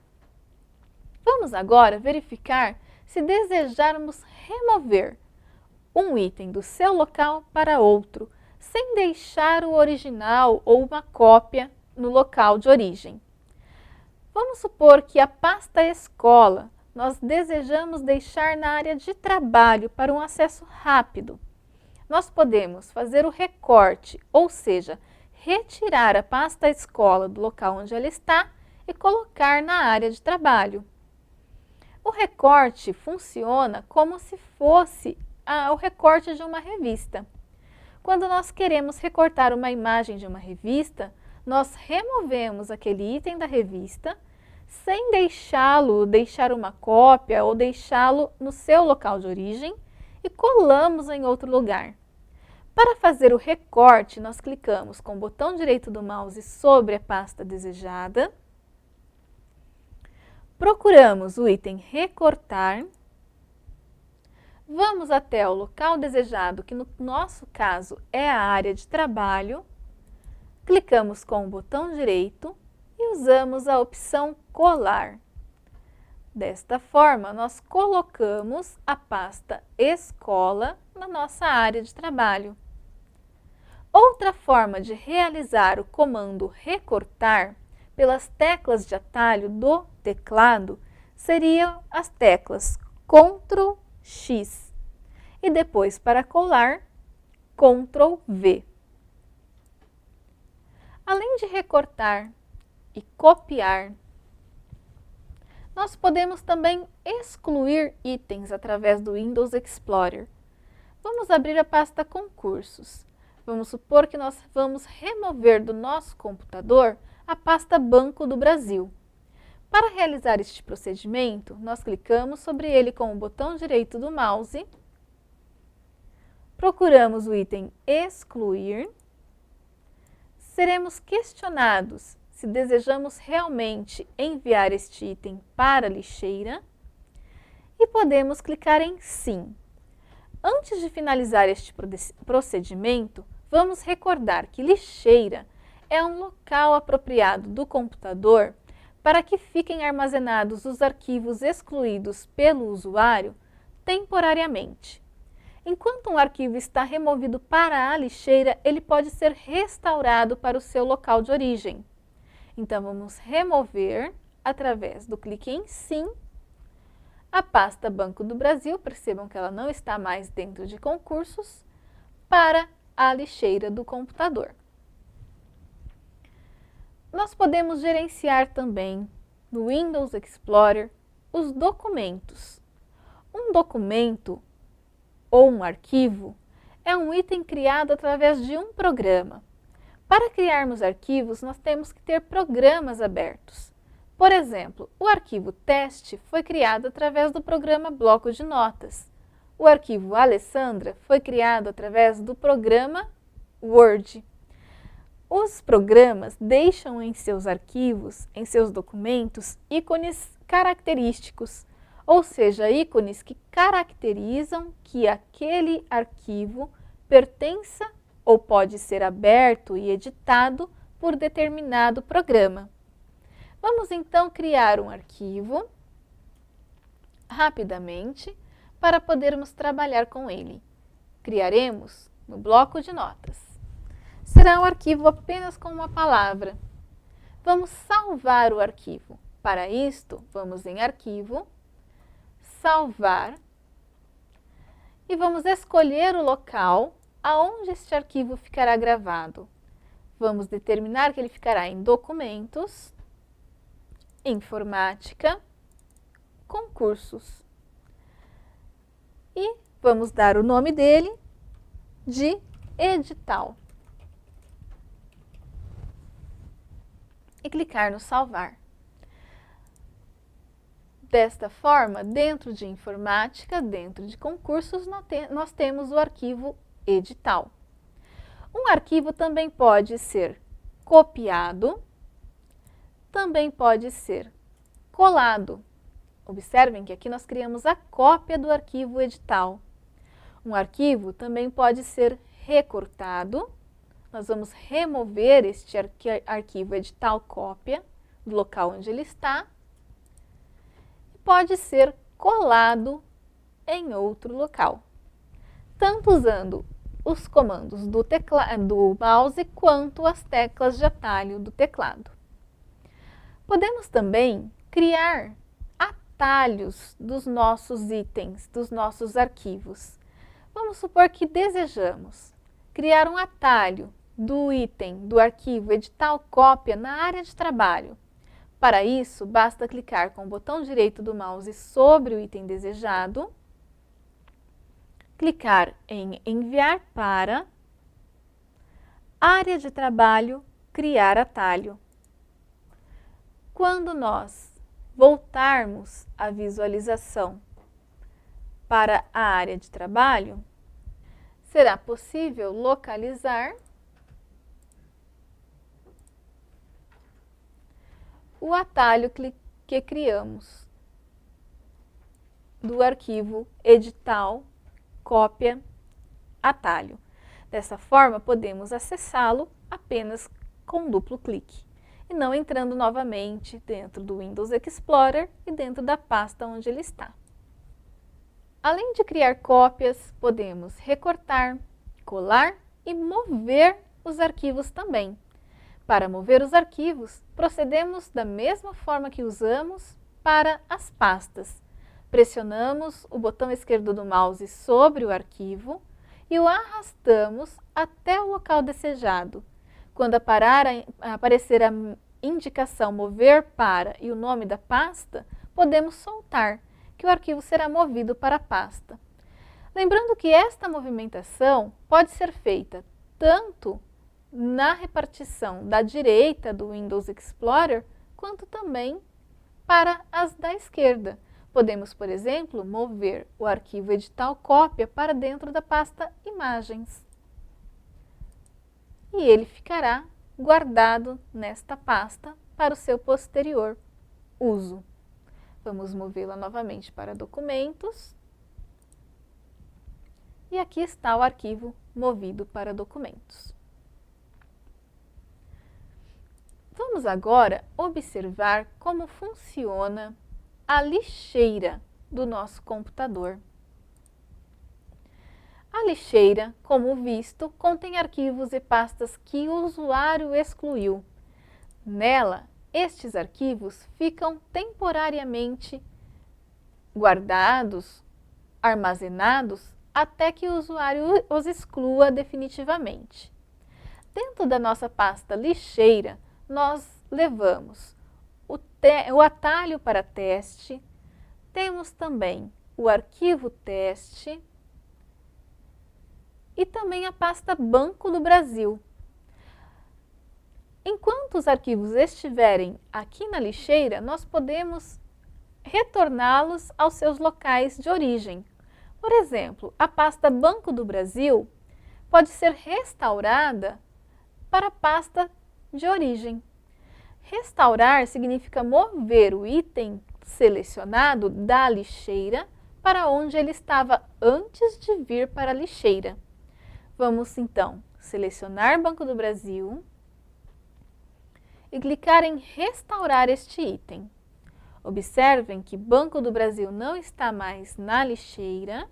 Vamos agora verificar se desejarmos remover um item do seu local para outro, sem deixar o original ou uma cópia no local de origem. Vamos supor que a pasta Escola nós desejamos deixar na área de trabalho para um acesso rápido. Nós podemos fazer o recorte, ou seja, retirar a pasta Escola do local onde ela está e colocar na área de trabalho. O recorte funciona como se fosse o recorte de uma revista. Quando nós queremos recortar uma imagem de uma revista, nós removemos aquele item da revista sem deixar uma cópia ou deixá-lo no seu local de origem e colamos em outro lugar. Para fazer o recorte, nós clicamos com o botão direito do mouse sobre a pasta desejada, procuramos o item recortar, vamos até o local desejado, que no nosso caso é a área de trabalho, clicamos com o botão direito e usamos a opção colar. Desta forma, nós colocamos a pasta Escola na nossa área de trabalho. Outra forma de realizar o comando recortar pelas teclas de atalho do teclado seriam as teclas Ctrl+X e depois, para colar, Ctrl+V. Além de recortar e copiar, nós podemos também excluir itens através do Windows Explorer. Vamos abrir a pasta Concursos. Vamos supor que nós vamos remover do nosso computador a pasta Banco do Brasil. Para realizar este procedimento, nós clicamos sobre ele com o botão direito do mouse, procuramos o item Excluir, seremos questionados se desejamos realmente enviar este item para a lixeira e podemos clicar em Sim. Antes de finalizar este procedimento, vamos recordar que lixeira é um local apropriado do computador para que fiquem armazenados os arquivos excluídos pelo usuário temporariamente. Enquanto um arquivo está removido para a lixeira, ele pode ser restaurado para o seu local de origem. Então, vamos remover, através do clique em Sim, a pasta Banco do Brasil, percebam que ela não está mais dentro de concursos, para a lixeira do computador. Nós podemos gerenciar também, no Windows Explorer, os documentos. Um documento ou um arquivo é um item criado através de um programa. Para criarmos arquivos, nós temos que ter programas abertos. Por exemplo, o arquivo teste foi criado através do programa Bloco de Notas. O arquivo Alessandra foi criado através do programa Word. Os programas deixam em seus arquivos, em seus documentos, ícones característicos, ou seja, ícones que caracterizam que aquele arquivo pertença ou pode ser aberto e editado por determinado programa. Vamos então criar um arquivo rapidamente para podermos trabalhar com ele. Criaremos no bloco de notas. Será um arquivo apenas com uma palavra. Vamos salvar o arquivo. Para isto, vamos em Arquivo, Salvar e vamos escolher o local aonde este arquivo ficará gravado. Vamos determinar que ele ficará em Documentos, Informática, Concursos. E vamos dar o nome dele de Edital. E clicar no Salvar. Desta forma, dentro de Informática, dentro de Concursos, nós temos o arquivo Edital. Um arquivo também pode ser copiado, também pode ser colado. Observem que aqui nós criamos a cópia do arquivo edital. Um arquivo também pode ser recortado. Nós vamos remover este arquivo edital cópia do local onde ele está. E pode ser colado em outro local, tanto usando os comandos do mouse quanto as teclas de atalho do teclado. Podemos também criar atalhos dos nossos itens, dos nossos arquivos. Vamos supor que desejamos criar um atalho do item do arquivo edital cópia na área de trabalho. Para isso, basta clicar com o botão direito do mouse sobre o item desejado, clicar em Enviar para, Área de Trabalho, Criar atalho. Quando nós voltarmos a visualização para a área de trabalho, será possível localizar o atalho que criamos do arquivo edital cópia atalho. Dessa forma, podemos acessá-lo apenas com duplo clique e não entrando novamente dentro do Windows Explorer e dentro da pasta onde ele está. Além de criar cópias, podemos recortar, colar e mover os arquivos também. Para mover os arquivos, procedemos da mesma forma que usamos para as pastas. Pressionamos o botão esquerdo do mouse sobre o arquivo e o arrastamos até o local desejado. Quando aparecer a indicação mover para e o nome da pasta, podemos soltar, que o arquivo será movido para a pasta. Lembrando que esta movimentação pode ser feita tanto na repartição da direita do Windows Explorer, quanto também para as da esquerda. Podemos, por exemplo, mover o arquivo edital cópia para dentro da pasta Imagens. E ele ficará guardado nesta pasta para o seu posterior uso. Vamos movê-la novamente para Documentos. E aqui está o arquivo movido para Documentos. Vamos agora observar como funciona a lixeira do nosso computador. A lixeira, como visto, contém arquivos e pastas que o usuário excluiu. Nela, estes arquivos ficam temporariamente guardados, armazenados, até que o usuário os exclua definitivamente. Dentro da nossa pasta lixeira, nós levamos o atalho para teste, temos também o arquivo teste e também a pasta Banco do Brasil. Enquanto os arquivos estiverem aqui na lixeira, nós podemos retorná-los aos seus locais de origem. Por exemplo, a pasta Banco do Brasil pode ser restaurada para a pasta de origem. Restaurar significa mover o item selecionado da lixeira para onde ele estava antes de vir para a lixeira. Vamos então selecionar Banco do Brasil e clicar em restaurar este item. Observem que Banco do Brasil não está mais na lixeira.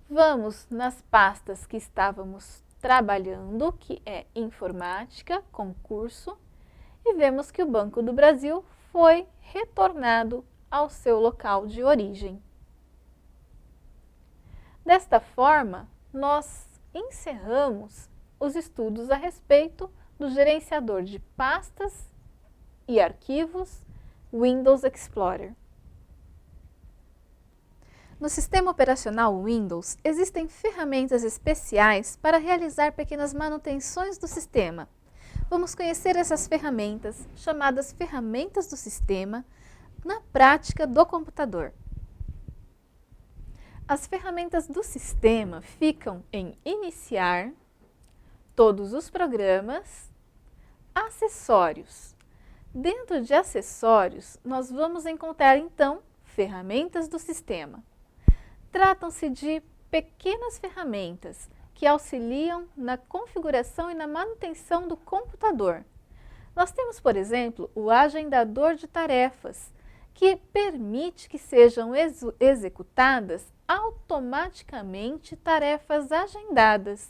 Vamos nas pastas que estávamos trabalhando, que é informática, concurso, e vemos que o Banco do Brasil foi retornado ao seu local de origem. Desta forma, nós encerramos os estudos a respeito do gerenciador de pastas e arquivos Windows Explorer. No sistema operacional Windows, existem ferramentas especiais para realizar pequenas manutenções do sistema. Vamos conhecer essas ferramentas, chamadas ferramentas do sistema, na prática do computador. As ferramentas do sistema ficam em Iniciar, Todos os programas, Acessórios. Dentro de Acessórios, nós vamos encontrar então ferramentas do sistema. Tratam-se de pequenas ferramentas que auxiliam na configuração e na manutenção do computador. Nós temos, por exemplo, o agendador de tarefas, que permite que sejam executadas automaticamente tarefas agendadas.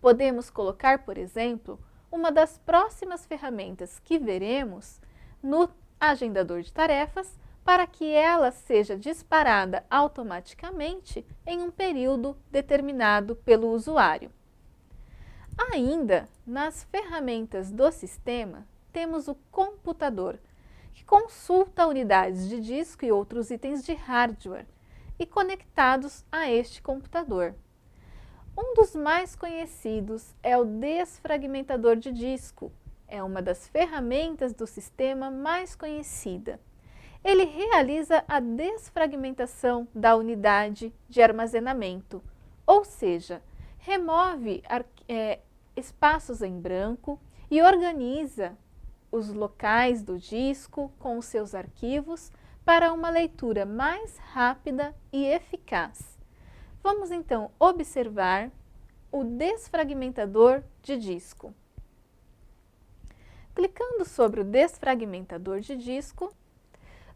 Podemos colocar, por exemplo, uma das próximas ferramentas que veremos no agendador de tarefas para que ela seja disparada automaticamente em um período determinado pelo usuário. Ainda, nas ferramentas do sistema, temos o computador, que consulta unidades de disco e outros itens de hardware e conectados a este computador. Um dos mais conhecidos é o desfragmentador de disco. É uma das ferramentas do sistema mais conhecida. Ele realiza a desfragmentação da unidade de armazenamento, ou seja, remove espaços em branco e organiza os locais do disco com os seus arquivos para uma leitura mais rápida e eficaz. Vamos então observar o desfragmentador de disco. Clicando sobre o desfragmentador de disco,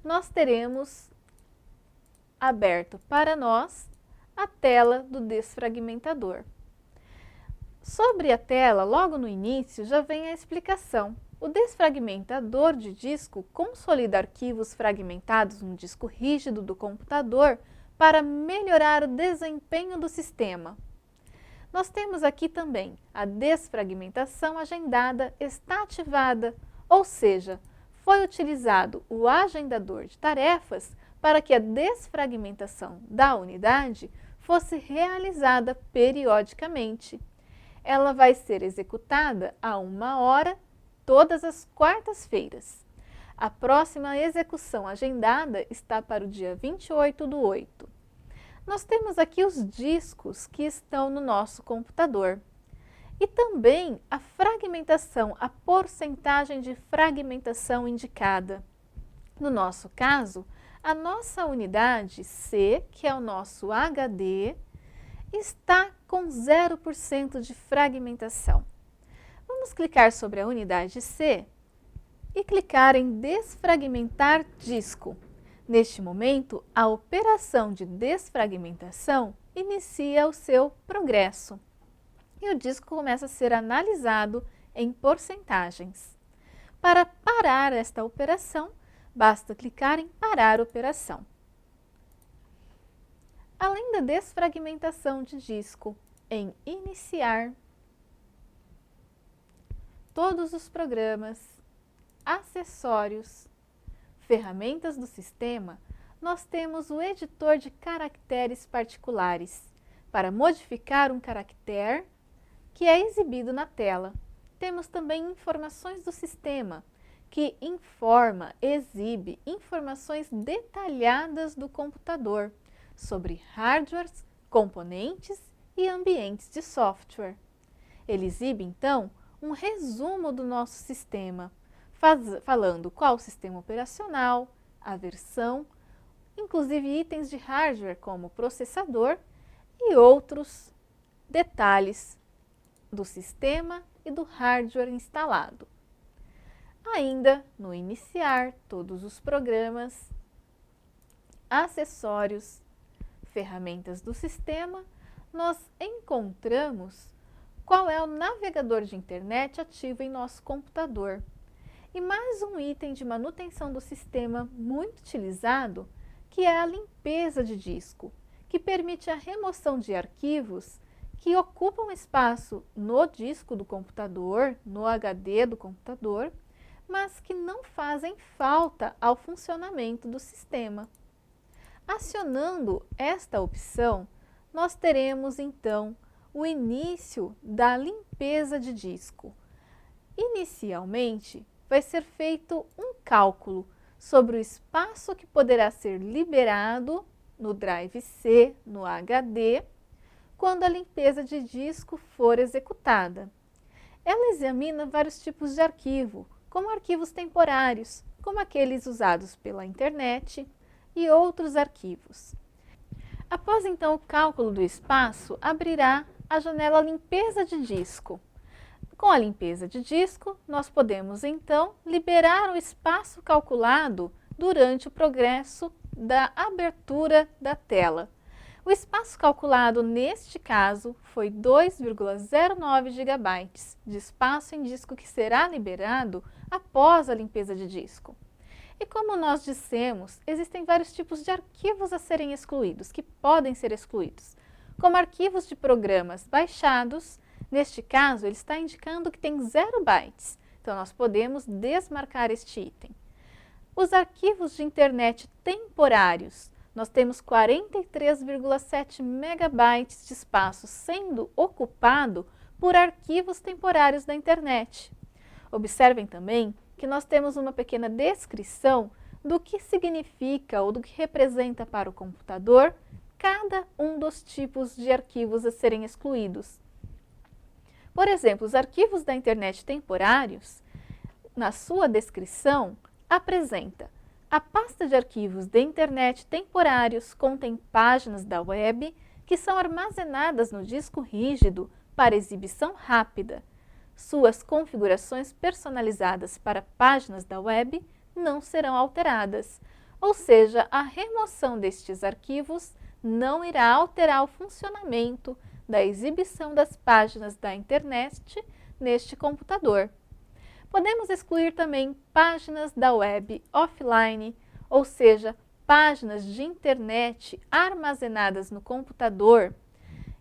nós teremos aberto para nós a tela do desfragmentador. Sobre a tela, logo no início, já vem a explicação. O desfragmentador de disco consolida arquivos fragmentados no disco rígido do computador para melhorar o desempenho do sistema. Nós temos aqui também a desfragmentação agendada está ativada, ou seja, foi utilizado o agendador de tarefas para que a desfragmentação da unidade fosse realizada periodicamente. Ela vai ser executada a 1h todas as quartas-feiras. A próxima execução agendada está para o dia 28/8. Nós temos aqui os discos que estão no nosso computador. E também a fragmentação, a porcentagem de fragmentação indicada. No nosso caso, a nossa unidade C, que é o nosso HD, está com 0% de fragmentação. Vamos clicar sobre a unidade C e clicar em Desfragmentar disco. Neste momento, a operação de desfragmentação inicia o seu progresso e o disco começa a ser analisado em porcentagens. Para parar esta operação, basta clicar em Parar operação. Além da desfragmentação de disco, em Iniciar, todos os programas, acessórios, ferramentas do sistema, nós temos o editor de caracteres particulares para modificar um caractere que é exibido na tela. Temos também informações do sistema, que exibe informações detalhadas do computador sobre hardwares, componentes e ambientes de software. Ele exibe, então, um resumo do nosso sistema, falando qual o sistema operacional, a versão, inclusive itens de hardware como processador e outros detalhes do sistema e do hardware instalado. Ainda no Iniciar, todos os programas, acessórios, ferramentas do sistema, nós encontramos qual é o navegador de internet ativo em nosso computador. E mais um item de manutenção do sistema muito utilizado, que é a limpeza de disco, que permite a remoção de arquivos que ocupam espaço no disco do computador, no HD do computador, mas que não fazem falta ao funcionamento do sistema. Acionando esta opção, nós teremos então o início da limpeza de disco. Inicialmente, vai ser feito um cálculo sobre o espaço que poderá ser liberado no drive C, no HD, quando a limpeza de disco for executada. Ela examina vários tipos de arquivo, como arquivos temporários, como aqueles usados pela internet, e outros arquivos. Após então o cálculo do espaço, abrirá a janela Limpeza de disco. Com a limpeza de disco, nós podemos então liberar o espaço calculado durante o progresso da abertura da tela. O espaço calculado neste caso foi 2,09 GB de espaço em disco que será liberado após a limpeza de disco. E como nós dissemos, existem vários tipos de arquivos a serem excluídos, que podem ser excluídos, como arquivos de programas baixados. Neste caso, ele está indicando que tem 0 bytes, então nós podemos desmarcar este item. Os arquivos de internet temporários, nós temos 43,7 megabytes de espaço sendo ocupado por arquivos temporários da internet. Observem também que nós temos uma pequena descrição do que significa ou do que representa para o computador cada um dos tipos de arquivos a serem excluídos. Por exemplo, os arquivos da internet temporários, na sua descrição, apresenta a pasta de arquivos de internet temporários contém páginas da web que são armazenadas no disco rígido para exibição rápida. Suas configurações personalizadas para páginas da web não serão alteradas, ou seja, a remoção destes arquivos não irá alterar o funcionamento da exibição das páginas da internet neste computador. Podemos excluir também páginas da web offline, ou seja, páginas de internet armazenadas no computador,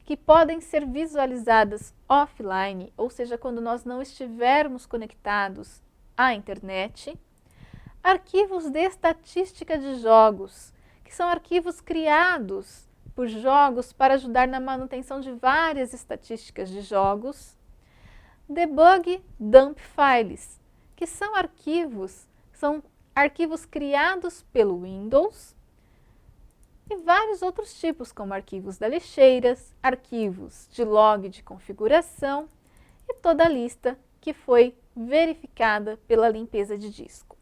que podem ser visualizadas offline, ou seja, quando nós não estivermos conectados à internet. Arquivos de estatística de jogos, que são arquivos criados por jogos para ajudar na manutenção de várias estatísticas de jogos. Debug dump files, que são arquivos criados pelo Windows, e vários outros tipos, como arquivos da lixeiras, arquivos de log de configuração e toda a lista que foi verificada pela limpeza de disco.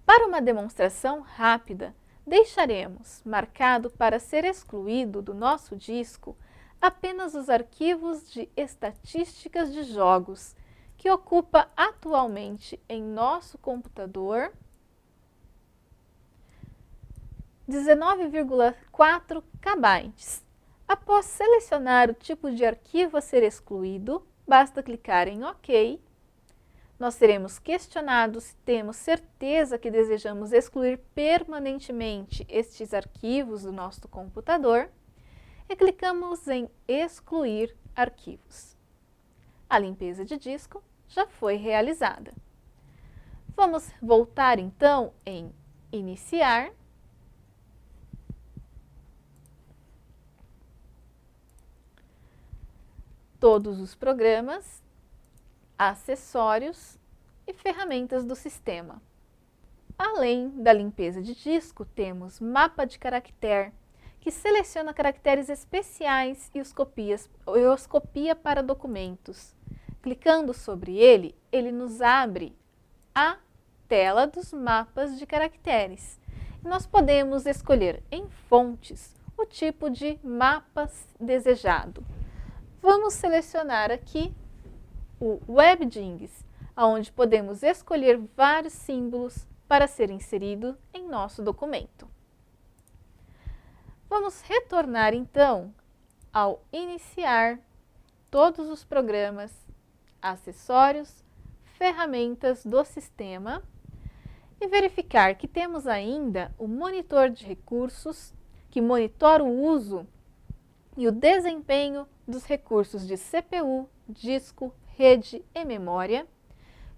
Para uma demonstração rápida, deixaremos marcado para ser excluído do nosso disco apenas os arquivos de estatísticas de jogos, que ocupa atualmente em nosso computador 19,4 KB. Após selecionar o tipo de arquivo a ser excluído, basta clicar em OK. Nós seremos questionados se temos certeza que desejamos excluir permanentemente estes arquivos do nosso computador e clicamos em Excluir arquivos. A limpeza de disco já foi realizada. Vamos voltar então em Iniciar. Todos os programas, acessórios e ferramentas do sistema. Além da limpeza de disco, temos mapa de caractere, que seleciona caracteres especiais e os copia para documentos. Clicando sobre ele, ele nos abre a tela dos mapas de caracteres. Nós podemos escolher em fontes o tipo de mapas desejado. Vamos selecionar aqui o WebDings, onde podemos escolher vários símbolos para ser inserido em nosso documento. Vamos retornar então ao iniciar todos os programas, acessórios, ferramentas do sistema e verificar que temos ainda o monitor de recursos, que monitora o uso e o desempenho dos recursos de CPU, disco, rede e memória.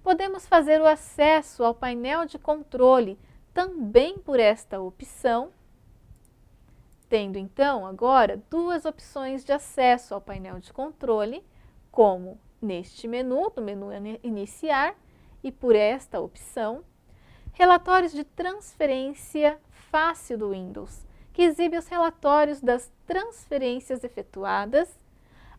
Podemos fazer o acesso ao painel de controle também por esta opção, tendo então agora duas opções de acesso ao painel de controle, como neste menu, no menu Iniciar, e por esta opção, relatórios de transferência fácil do Windows, que exibe os relatórios das transferências efetuadas,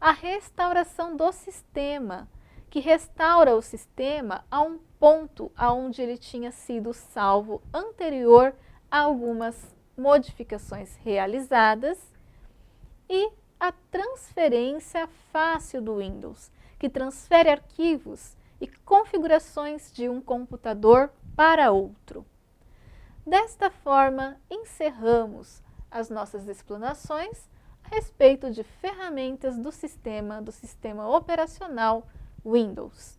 a restauração do sistema, que restaura o sistema a um ponto aonde ele tinha sido salvo anterior a algumas modificações realizadas, e a transferência fácil do Windows, que transfere arquivos e configurações de um computador para outro. Desta forma, encerramos as nossas explanações a respeito de ferramentas do sistema operacional Windows.